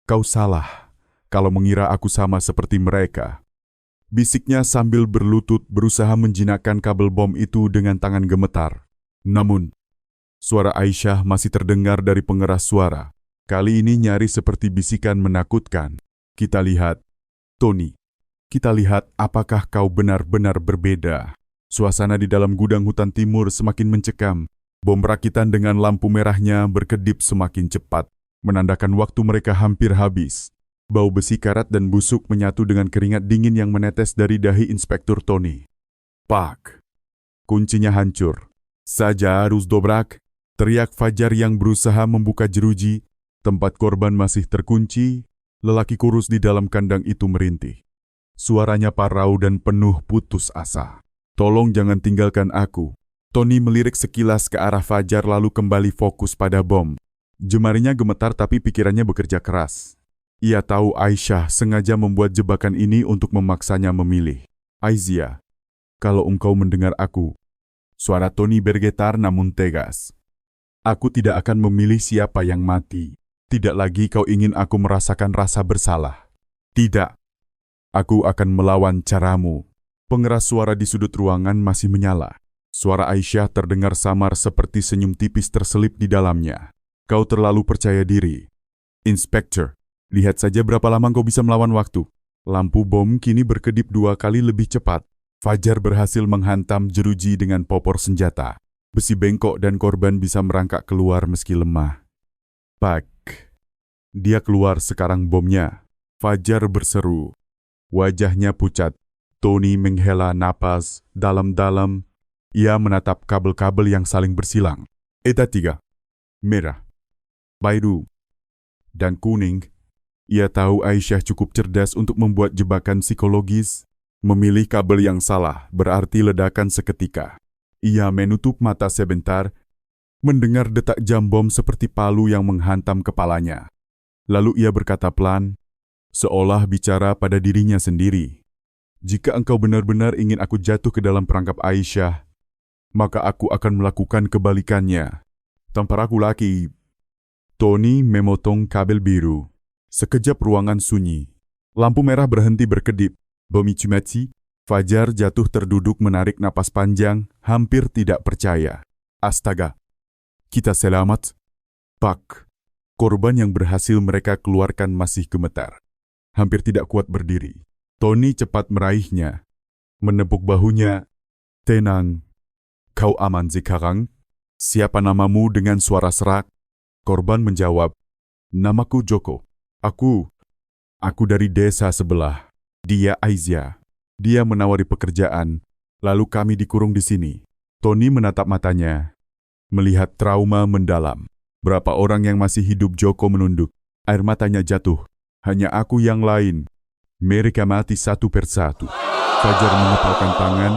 S1: kau salah kalau mengira aku sama seperti mereka. Bisiknya sambil berlutut berusaha menjinakkan kabel bom itu dengan tangan gemetar. Namun, suara Aisyah masih terdengar dari pengeras suara. Kali ini nyaris seperti bisikan menakutkan. Kita lihat, Tony. Kita lihat apakah kau benar-benar berbeda. Suasana di dalam gudang hutan timur semakin mencekam. Bom rakitan dengan lampu merahnya berkedip semakin cepat, menandakan waktu mereka hampir habis. Bau besi karat dan busuk menyatu dengan keringat dingin yang menetes dari dahi Inspektur Tony. Pak, kuncinya hancur. Saja harus dobrak, teriak Fajar yang berusaha membuka jeruji. Tempat korban masih terkunci, lelaki kurus di dalam kandang itu merintih. Suaranya parau dan penuh putus asa. Tolong jangan tinggalkan aku. Tony melirik sekilas ke arah Fajar lalu kembali fokus pada bom. Jemarinya gemetar tapi pikirannya bekerja keras. Ia tahu Aisyah sengaja membuat jebakan ini untuk memaksanya memilih. Aisyah, kalau engkau mendengar aku. Suara Tony bergetar namun tegas. Aku tidak akan memilih siapa yang mati. Tidak lagi kau ingin aku merasakan rasa bersalah. Tidak. Aku akan melawan caramu. Pengeras suara di sudut ruangan masih menyala. Suara Aisyah terdengar samar seperti senyum tipis terselip di dalamnya. Kau terlalu percaya diri. Inspektur, lihat saja berapa lama kau bisa melawan waktu. Lampu bom kini berkedip 2 kali lebih cepat. Fajar berhasil menghantam jeruji dengan popor senjata. Besi bengkok dan korban bisa merangkak keluar meski lemah. Pak, dia keluar sekarang bomnya. Fajar berseru. Wajahnya pucat. Tony menghela napas dalam-dalam. Ia menatap kabel-kabel yang saling bersilang. Eta 3. Merah, biru, dan kuning. Ia tahu Aisyah cukup cerdas untuk membuat jebakan psikologis. Memilih kabel yang salah berarti ledakan seketika. Ia menutup mata sebentar, mendengar detak jam bom seperti palu yang menghantam kepalanya. Lalu ia berkata pelan, seolah bicara pada dirinya sendiri. Jika engkau benar-benar ingin aku jatuh ke dalam perangkap Aisyah, maka aku akan melakukan kebalikannya. Tampar aku laki. Tony memotong kabel biru. Sekejap ruangan sunyi. Lampu merah berhenti berkedip. Bomichimachi, Fajar jatuh terduduk menarik napas panjang, hampir tidak percaya. Astaga, kita selamat? Pak, korban yang berhasil mereka keluarkan masih gemetar. Hampir tidak kuat berdiri. Tony cepat meraihnya. Menepuk bahunya. Tenang. Kau aman sekarang? Siapa namamu dengan suara serak? Korban menjawab. Namaku Joko. Aku dari desa sebelah. Dia Aisyah. Dia menawari pekerjaan, lalu kami dikurung di sini. Tony menatap matanya, melihat trauma mendalam. Berapa orang yang masih hidup? Joko menunduk. Air matanya jatuh. Hanya aku yang lain. Mereka mati satu persatu. Fajar mengepalkan tangan,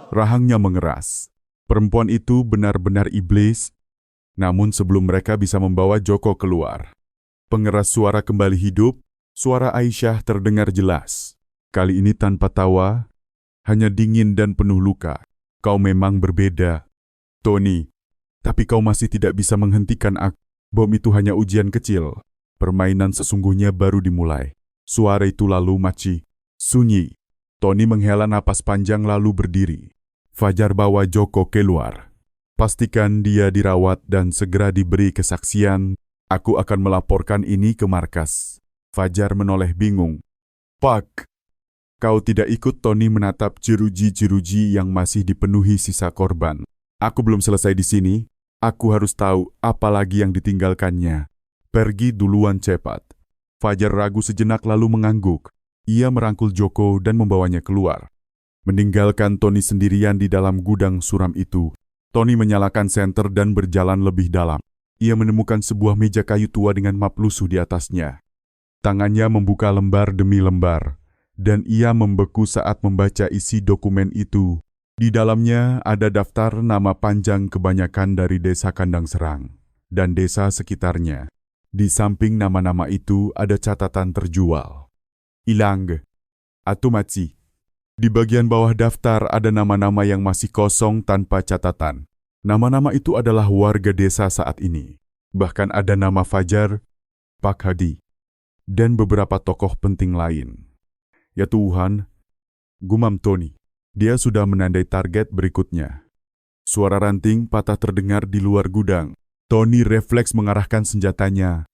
S1: rahangnya mengeras. Perempuan itu benar-benar iblis. Namun sebelum mereka bisa membawa Joko keluar, pengeras suara kembali hidup. Suara Aisyah terdengar jelas. Kali ini tanpa tawa, hanya dingin dan penuh luka. Kau memang berbeda, Tony. Tapi kau masih tidak bisa menghentikan aku. Bom itu hanya ujian kecil. Permainan sesungguhnya baru dimulai. Suara itu lalu mati. Sunyi. Tony menghela napas panjang lalu berdiri. Fajar bawa Joko keluar. Pastikan dia dirawat dan segera diberi kesaksian. Aku akan melaporkan ini ke markas. Fajar menoleh bingung. Pak, kau tidak ikut? Tony menatap jeruji-jeruji yang masih dipenuhi sisa korban. Aku belum selesai di sini. Aku harus tahu apa lagi yang ditinggalkannya. Pergi duluan cepat. Fajar ragu sejenak lalu mengangguk. Ia merangkul Joko dan membawanya keluar. Meninggalkan Tony sendirian di dalam gudang suram itu. Tony menyalakan senter dan berjalan lebih dalam. Ia menemukan sebuah meja kayu tua dengan map lusuh di atasnya. Tangannya membuka lembar demi lembar, dan ia membeku saat membaca isi dokumen itu. Di dalamnya ada daftar nama panjang kebanyakan dari desa Kandang Serang dan desa sekitarnya. Di samping nama-nama itu ada catatan terjual. Ilang atau mati. Di bagian bawah daftar ada nama-nama yang masih kosong tanpa catatan. Nama-nama itu adalah warga desa saat ini. Bahkan ada nama Fajar, Pak Hadi, dan beberapa tokoh penting lain. Ya Tuhan, gumam Tony. Dia sudah menandai target berikutnya. Suara ranting patah terdengar di luar gudang. Tony refleks mengarahkan senjatanya.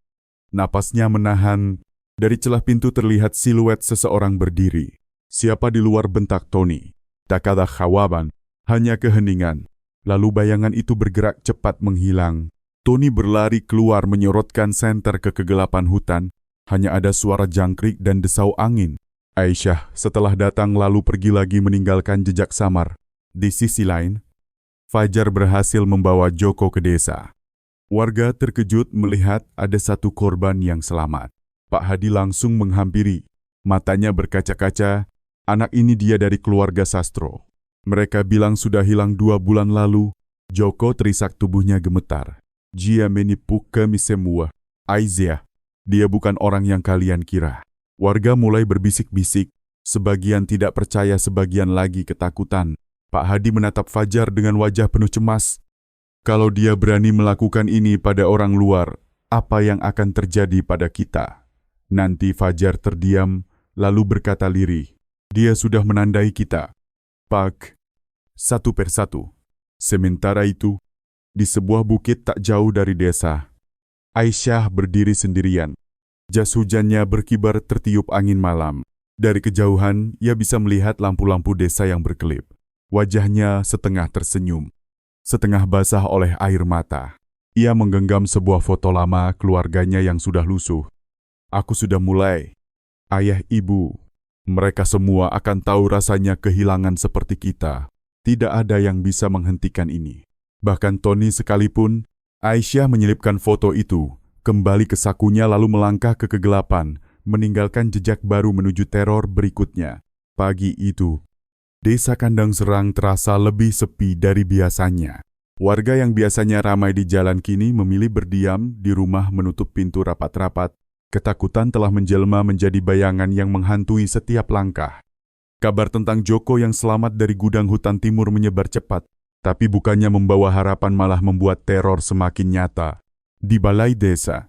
S1: Napasnya menahan. Dari celah pintu terlihat siluet seseorang berdiri. Siapa di luar, bentak Tony. Tak ada jawaban, hanya keheningan. Lalu bayangan itu bergerak cepat menghilang. Tony berlari keluar menyorotkan senter ke kegelapan hutan. Hanya ada suara jangkrik dan desau angin. Aisyah setelah datang lalu pergi lagi meninggalkan jejak samar. Di sisi lain, Fajar berhasil membawa Joko ke desa. Warga terkejut melihat ada satu korban yang selamat. Pak Hadi langsung menghampiri. Matanya berkaca-kaca. Anak ini dia dari keluarga Sastro. Mereka bilang sudah hilang 2 bulan lalu. Joko terisak, tubuhnya gemetar. Dia menipu kami semua. Aisyah, dia bukan orang yang kalian kira. Warga mulai berbisik-bisik, sebagian tidak percaya, sebagian lagi ketakutan. Pak Hadi menatap Fajar dengan wajah penuh cemas. Kalau dia berani melakukan ini pada orang luar, apa yang akan terjadi pada kita? Nanti Fajar terdiam, lalu berkata lirih. Dia sudah menandai kita, Pak, satu persatu. Sementara itu, di sebuah bukit tak jauh dari desa, Aisyah berdiri sendirian. Jas hujannya berkibar tertiup angin malam. Dari kejauhan, ia bisa melihat lampu-lampu desa yang berkelip. Wajahnya setengah tersenyum, setengah basah oleh air mata. Ia menggenggam sebuah foto lama keluarganya yang sudah lusuh. Aku sudah mulai. Ayah, ibu, mereka semua akan tahu rasanya kehilangan seperti kita. Tidak ada yang bisa menghentikan ini. Bahkan Tony sekalipun. Aisyah menyelipkan foto itu kembali ke sakunya lalu melangkah ke kegelapan, meninggalkan jejak baru menuju teror berikutnya. Pagi itu, desa Kandang Serang terasa lebih sepi dari biasanya. Warga yang biasanya ramai di jalan kini memilih berdiam di rumah, menutup pintu rapat-rapat. Ketakutan telah menjelma menjadi bayangan yang menghantui setiap langkah. Kabar tentang Joko yang selamat dari gudang hutan timur menyebar cepat, tapi bukannya membawa harapan malah membuat teror semakin nyata. Di balai desa,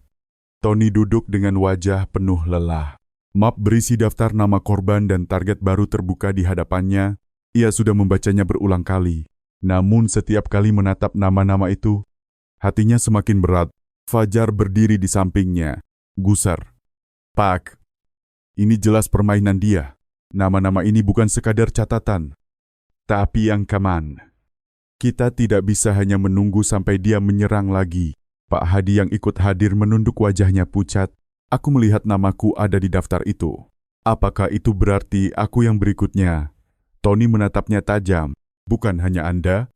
S1: Tony duduk dengan wajah penuh lelah. Map berisi daftar nama korban dan target baru terbuka di hadapannya. Ia sudah membacanya berulang kali. Namun setiap kali menatap nama-nama itu, hatinya semakin berat. Fajar berdiri di sampingnya, gusar. Pak, ini jelas permainan dia. Nama-nama ini bukan sekadar catatan, tapi ancaman. Kita tidak bisa hanya menunggu sampai dia menyerang lagi. Pak Hadi yang ikut hadir menunduk, wajahnya pucat. Aku melihat namaku ada di daftar itu. Apakah itu berarti aku yang berikutnya? Tony menatapnya tajam. Bukan hanya Anda,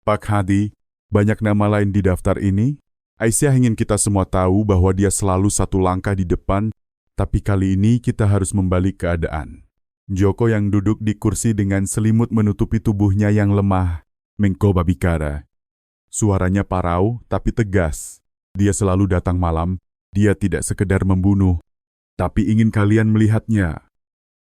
S1: Pak Hadi, banyak nama lain di daftar ini. Aisyah ingin kita semua tahu bahwa dia selalu satu langkah di depan, tapi kali ini kita harus membalik keadaan. Joko yang duduk di kursi dengan selimut menutupi tubuhnya yang lemah, mencoba bicara. Suaranya parau tapi tegas. Dia selalu datang malam, dia tidak sekedar membunuh, tapi ingin kalian melihatnya.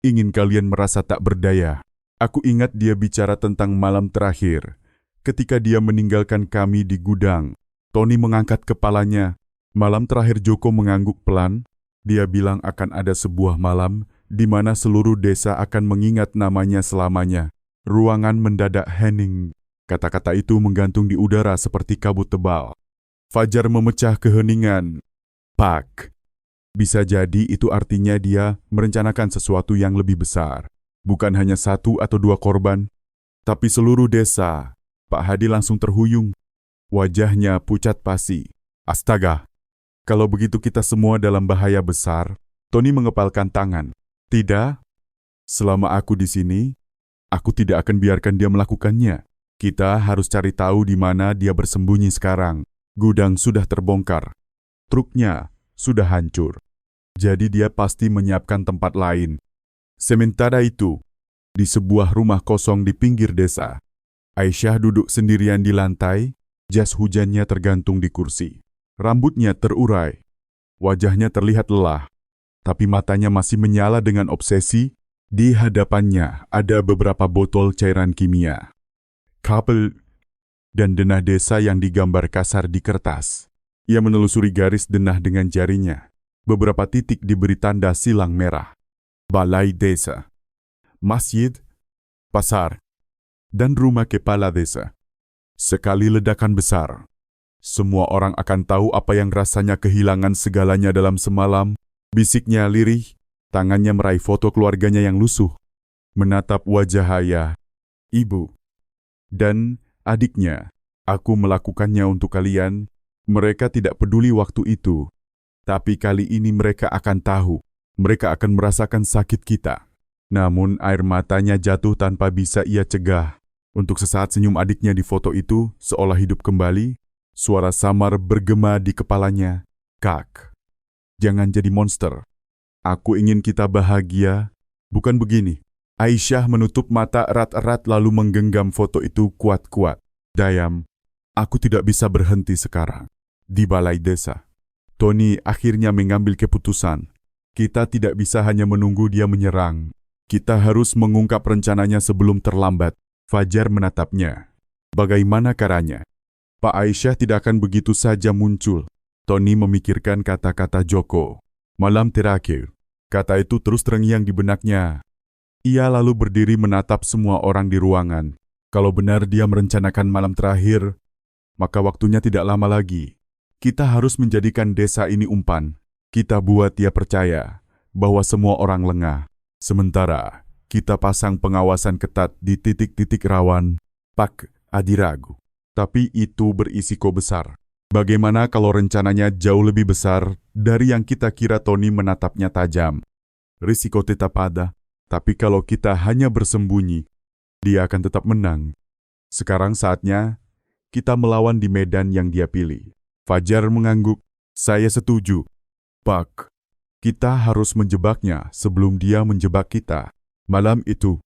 S1: Ingin kalian merasa tak berdaya. Aku ingat dia bicara tentang malam terakhir, ketika dia meninggalkan kami di gudang. Tony mengangkat kepalanya. Malam terakhir Joko mengangguk pelan. Dia bilang akan ada sebuah malam di mana seluruh desa akan mengingat namanya selamanya. Ruangan mendadak hening. Kata-kata itu menggantung di udara seperti kabut tebal. Fajar memecah keheningan. Pak, bisa jadi itu artinya dia merencanakan sesuatu yang lebih besar. Bukan hanya 1 atau 2 korban, tapi seluruh desa. Pak Hadi langsung terhuyung. Wajahnya pucat pasi. Astaga, kalau begitu kita semua dalam bahaya besar. Tony mengepalkan tangan. Tidak, selama aku di sini, aku tidak akan biarkan dia melakukannya. Kita harus cari tahu di mana dia bersembunyi sekarang. Gudang sudah terbongkar. Truknya sudah hancur. Jadi dia pasti menyiapkan tempat lain. Sementara itu, di sebuah rumah kosong di pinggir desa, Aisyah duduk sendirian di lantai, jas hujannya tergantung di kursi. Rambutnya terurai, wajahnya terlihat lelah, tapi matanya masih menyala dengan obsesi. Di hadapannya ada beberapa botol cairan kimia, kabel, dan denah desa yang digambar kasar di kertas. Ia menelusuri garis denah dengan jarinya. Beberapa titik diberi tanda silang merah. Balai desa, masjid, pasar, dan rumah kepala desa. Sekali ledakan besar, semua orang akan tahu apa yang rasanya kehilangan segalanya dalam semalam. Bisiknya lirih, tangannya meraih foto keluarganya yang lusuh, menatap wajah ayah, ibu, dan adiknya. Aku melakukannya untuk kalian. Mereka tidak peduli waktu itu, tapi kali ini mereka akan tahu. Mereka akan merasakan sakit kita. Namun air matanya jatuh tanpa bisa ia cegah. Untuk sesaat senyum adiknya di foto itu seolah hidup kembali. Suara samar bergema di kepalanya. Kak, jangan jadi monster. Aku ingin kita bahagia. Bukan begini. Aisyah menutup mata erat-erat lalu menggenggam foto itu kuat-kuat. Dayam, aku tidak bisa berhenti sekarang. Di balai desa, Tony akhirnya mengambil keputusan. Kita tidak bisa hanya menunggu dia menyerang. Kita harus mengungkap rencananya sebelum terlambat. Fajar menatapnya. Bagaimana caranya? Pak Aisyah tidak akan begitu saja muncul. Tony memikirkan kata-kata Joko. Malam terakhir. Kata itu terus terngiang di benaknya. Ia lalu berdiri menatap semua orang di ruangan. Kalau benar dia merencanakan malam terakhir, maka waktunya tidak lama lagi. Kita harus menjadikan desa ini umpan. Kita buat dia percaya bahwa semua orang lengah. Sementara kita pasang pengawasan ketat di titik-titik rawan. Pak Hadi ragu. Tapi itu berisiko besar. Bagaimana kalau rencananya jauh lebih besar dari yang kita kira? Tony menatapnya tajam. Risiko tetap ada, tapi kalau kita hanya bersembunyi, dia akan tetap menang. Sekarang saatnya kita melawan di medan yang dia pilih. Fajar mengangguk. Saya setuju. Pak, kita harus menjebaknya sebelum dia menjebak kita. Malam itu,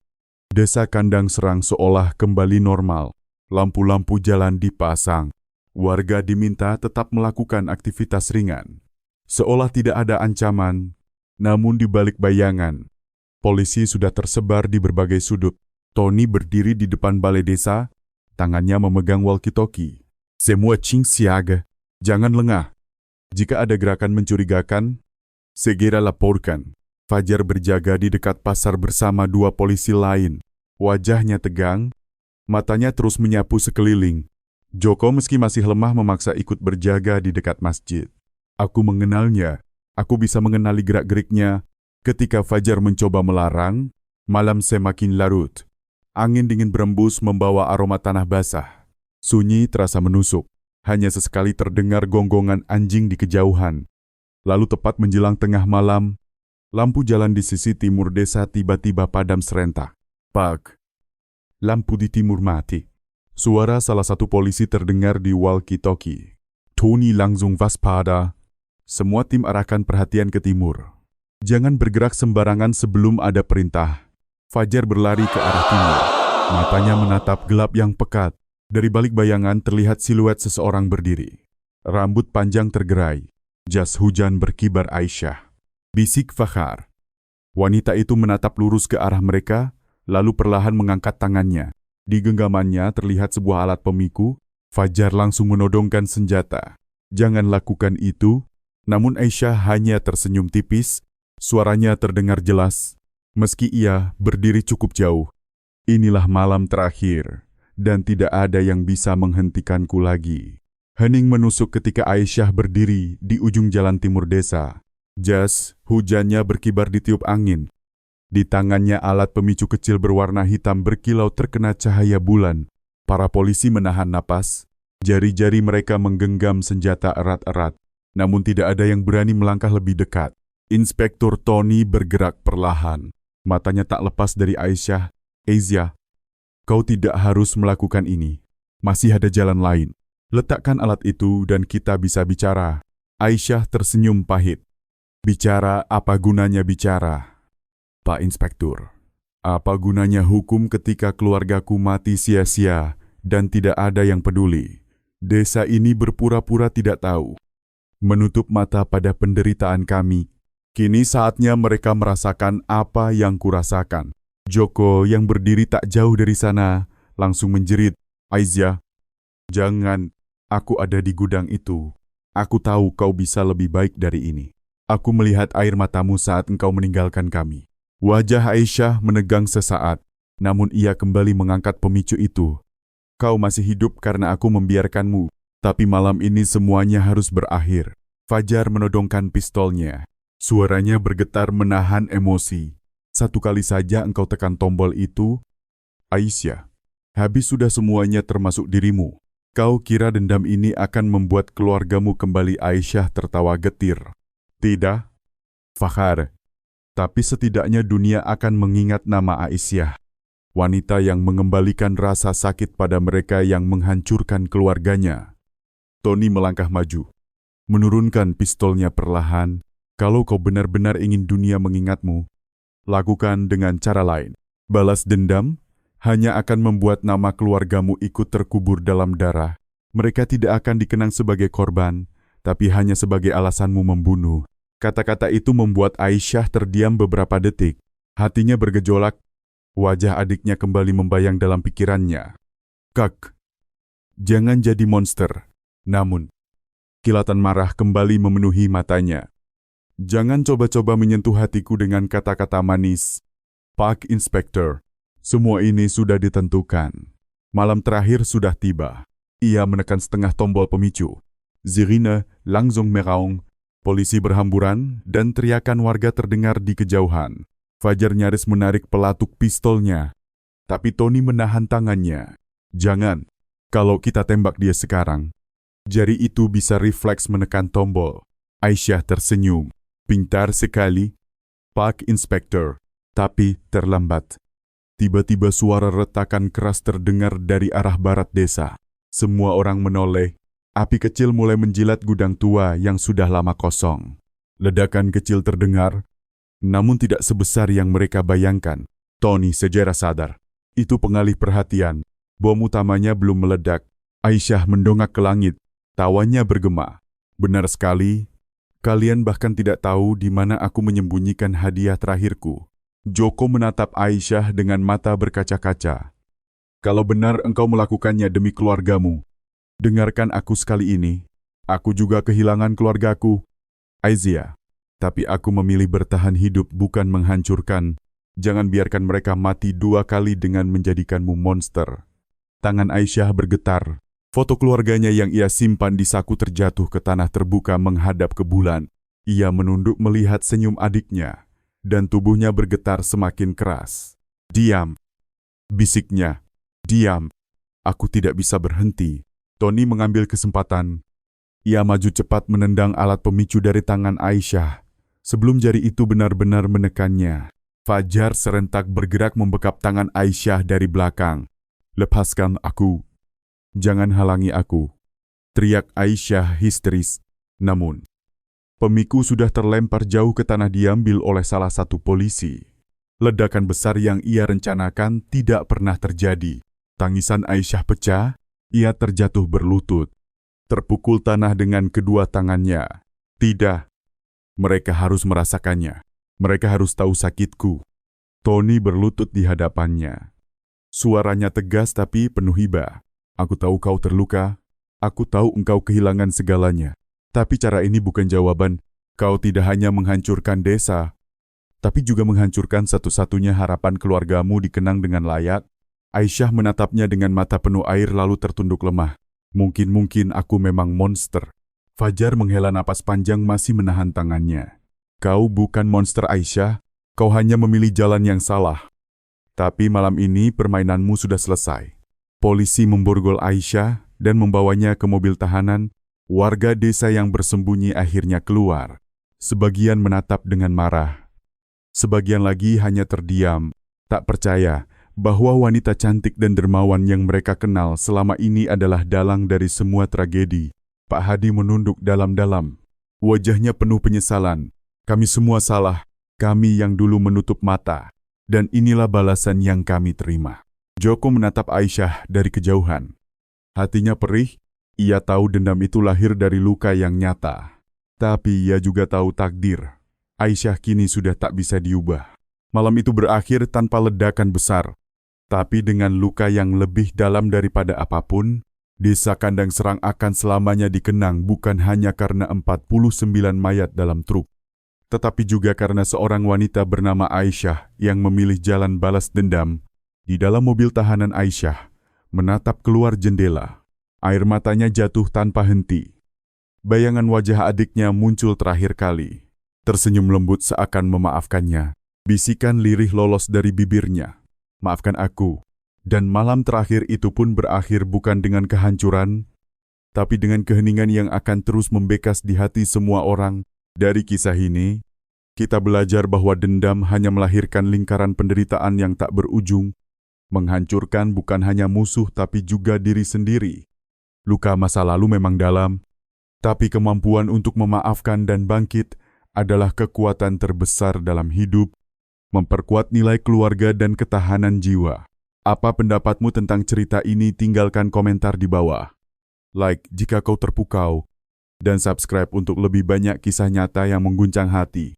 S1: desa kandang serang seolah kembali normal. Lampu-lampu jalan dipasang. Warga diminta tetap melakukan aktivitas ringan. Seolah tidak ada ancaman, namun di balik bayangan, polisi sudah tersebar di berbagai sudut. Tony berdiri di depan balai desa, tangannya memegang walkie-talkie. Semua cing siaga, jangan lengah. Jika ada gerakan mencurigakan, segera laporkan. Fajar berjaga di dekat pasar bersama 2 polisi lain. Wajahnya tegang, matanya terus menyapu sekeliling. Joko meski masih lemah memaksa ikut berjaga di dekat masjid. Aku mengenalnya, aku bisa mengenali gerak-geriknya. Ketika Fajar mencoba melarang, malam semakin larut. Angin dingin berembus membawa aroma tanah basah. Sunyi terasa menusuk. Hanya sesekali terdengar gonggongan anjing di kejauhan. Lalu tepat menjelang tengah malam, lampu jalan di sisi timur desa tiba-tiba padam serentak. Pak, lampu di timur mati. Suara salah satu polisi terdengar di walkie-talkie. Tony langsung waspada. Semua tim arahkan perhatian ke timur. Jangan bergerak sembarangan sebelum ada perintah. Fajar berlari ke arah timur. Matanya menatap gelap yang pekat. Dari balik bayangan terlihat siluet seseorang berdiri. Rambut panjang tergerai. Jas hujan berkibar Aisyah. Bisik Fakhar. Wanita itu menatap lurus ke arah mereka, lalu perlahan mengangkat tangannya. Di genggamannya terlihat sebuah alat pemiku. Fajar langsung menodongkan senjata. Jangan lakukan itu. Namun Aisyah hanya tersenyum tipis. Suaranya terdengar jelas. Meski ia berdiri cukup jauh. Inilah malam terakhir, dan tidak ada yang bisa menghentikanku lagi. Hening menusuk ketika Aisyah berdiri di ujung jalan timur desa. Jas hujannya berkibar ditiup angin. Di tangannya alat pemicu kecil berwarna hitam berkilau terkena cahaya bulan. Para polisi menahan napas. Jari-jari mereka menggenggam senjata erat-erat. Namun tidak ada yang berani melangkah lebih dekat. Inspektur Tony bergerak perlahan. Matanya tak lepas dari Aisyah. Aisyah, kau tidak harus melakukan ini. Masih ada jalan lain. Letakkan alat itu dan kita bisa bicara. Aisyah tersenyum pahit. Bicara, apa gunanya bicara? Pak Inspektur, apa gunanya hukum ketika keluargaku mati sia-sia dan tidak ada yang peduli? Desa ini berpura-pura tidak tahu. Menutup mata pada penderitaan kami. Kini saatnya mereka merasakan apa yang kurasakan. Joko yang berdiri tak jauh dari sana langsung menjerit, Aisyah, jangan, aku ada di gudang itu. Aku tahu kau bisa lebih baik dari ini. Aku melihat air matamu saat engkau meninggalkan kami. Wajah Aisyah menegang sesaat, namun ia kembali mengangkat pemicu itu. Kau masih hidup karena aku membiarkanmu, tapi malam ini semuanya harus berakhir. Fajar menodongkan pistolnya. Suaranya bergetar menahan emosi. Satu kali saja engkau tekan tombol itu, Aisyah, habis sudah semuanya termasuk dirimu. Kau kira dendam ini akan membuat keluargamu kembali? Aisyah tertawa getir. Tidak, Fakhar. Tapi setidaknya dunia akan mengingat nama Aisyah. Wanita yang mengembalikan rasa sakit pada mereka yang menghancurkan keluarganya. Tony melangkah maju. Menurunkan pistolnya perlahan. Kalau kau benar-benar ingin dunia mengingatmu, lakukan dengan cara lain. Balas dendam hanya akan membuat nama keluargamu ikut terkubur dalam darah. Mereka tidak akan dikenang sebagai korban, tapi hanya sebagai alasanmu membunuh. Kata-kata itu membuat Aisyah terdiam beberapa detik. Hatinya bergejolak. Wajah adiknya kembali membayang dalam pikirannya. Kak, jangan jadi monster. Namun, kilatan marah kembali memenuhi matanya. Jangan coba-coba menyentuh hatiku dengan kata-kata manis. Pak Inspektur, semua ini sudah ditentukan. Malam terakhir sudah tiba. Ia menekan setengah tombol pemicu. Sirine langsung meraung. Polisi berhamburan dan teriakan warga terdengar di kejauhan. Fajar nyaris menarik pelatuk pistolnya. Tapi Tony menahan tangannya. Jangan, kalau kita tembak dia sekarang. Jari itu bisa refleks menekan tombol. Aisyah tersenyum. Pintar sekali, Pak Inspektur. Tapi terlambat. Tiba-tiba suara retakan keras terdengar dari arah barat desa. Semua orang menoleh. Api kecil mulai menjilat gudang tua yang sudah lama kosong. Ledakan kecil terdengar, namun tidak sebesar yang mereka bayangkan. Tony segera sadar. Itu pengalih perhatian. Bom utamanya belum meledak. Aisyah mendongak ke langit. Tawanya bergema. Benar sekali, kalian bahkan tidak tahu di mana aku menyembunyikan hadiah terakhirku. Joko menatap Aisyah dengan mata berkaca-kaca. Kalau benar engkau melakukannya demi keluargamu, dengarkan aku sekali ini. Aku juga kehilangan keluargaku, Aisyah. Tapi aku memilih bertahan hidup bukan menghancurkan. Jangan biarkan mereka mati dua kali dengan menjadikanmu monster. Tangan Aisyah bergetar. Foto keluarganya yang ia simpan di saku terjatuh ke tanah terbuka menghadap ke bulan. Ia menunduk melihat senyum adiknya, dan tubuhnya bergetar semakin keras. Diam, bisiknya. Diam. Aku tidak bisa berhenti. Tony mengambil kesempatan. Ia maju cepat menendang alat pemicu dari tangan Aisyah, sebelum jari itu benar-benar menekannya. Fajar serentak bergerak membekap tangan Aisyah dari belakang. Lepaskan aku. Jangan halangi aku. Teriak Aisyah histeris. Namun, pemiku sudah terlempar jauh ke tanah diambil oleh salah satu polisi. Ledakan besar yang ia rencanakan tidak pernah terjadi. Tangisan Aisyah pecah, ia terjatuh berlutut. Terpukul tanah dengan kedua tangannya. Tidak. Mereka harus merasakannya. Mereka harus tahu sakitku. Tony berlutut di hadapannya. Suaranya tegas tapi penuh hibah. Aku tahu kau terluka. Aku tahu engkau kehilangan segalanya. Tapi cara ini bukan jawaban. Kau tidak hanya menghancurkan desa, tapi juga menghancurkan satu-satunya harapan keluargamu dikenang dengan layak. Aisyah menatapnya dengan mata penuh air lalu tertunduk lemah. Mungkin aku memang monster. Fajar menghela napas panjang masih menahan tangannya. Kau bukan monster Aisyah, kau hanya memilih jalan yang salah. Tapi malam ini permainanmu sudah selesai. Polisi memborgol Aisyah dan membawanya ke mobil tahanan. Warga desa yang bersembunyi akhirnya keluar. Sebagian menatap dengan marah. Sebagian lagi hanya terdiam, tak percaya bahwa wanita cantik dan dermawan yang mereka kenal selama ini adalah dalang dari semua tragedi. Pak Hadi menunduk dalam-dalam. Wajahnya penuh penyesalan. Kami semua salah. Kami yang dulu menutup mata. Dan inilah balasan yang kami terima. Joko menatap Aisyah dari kejauhan. Hatinya perih, ia tahu dendam itu lahir dari luka yang nyata. Tapi ia juga tahu takdir. Aisyah kini sudah tak bisa diubah. Malam itu berakhir tanpa ledakan besar. Tapi dengan luka yang lebih dalam daripada apapun, desa Kandang Serang akan selamanya dikenang bukan hanya karena 49 mayat dalam truk, tetapi juga karena seorang wanita bernama Aisyah yang memilih jalan balas dendam. Di dalam mobil tahanan Aisyah, menatap keluar jendela. Air matanya jatuh tanpa henti. Bayangan wajah adiknya muncul terakhir kali. Tersenyum lembut seakan memaafkannya. Bisikan lirih lolos dari bibirnya. Maafkan aku. Dan malam terakhir itu pun berakhir bukan dengan kehancuran, tapi dengan keheningan yang akan terus membekas di hati semua orang. Dari kisah ini, kita belajar bahwa dendam hanya melahirkan lingkaran penderitaan yang tak berujung, menghancurkan bukan hanya musuh tapi juga diri sendiri. Luka masa lalu memang dalam, tapi kemampuan untuk memaafkan dan bangkit adalah kekuatan terbesar dalam hidup, memperkuat nilai keluarga dan ketahanan jiwa. Apa pendapatmu tentang cerita ini? Tinggalkan komentar di bawah. Like jika kau terpukau, dan subscribe untuk lebih banyak kisah nyata yang mengguncang hati.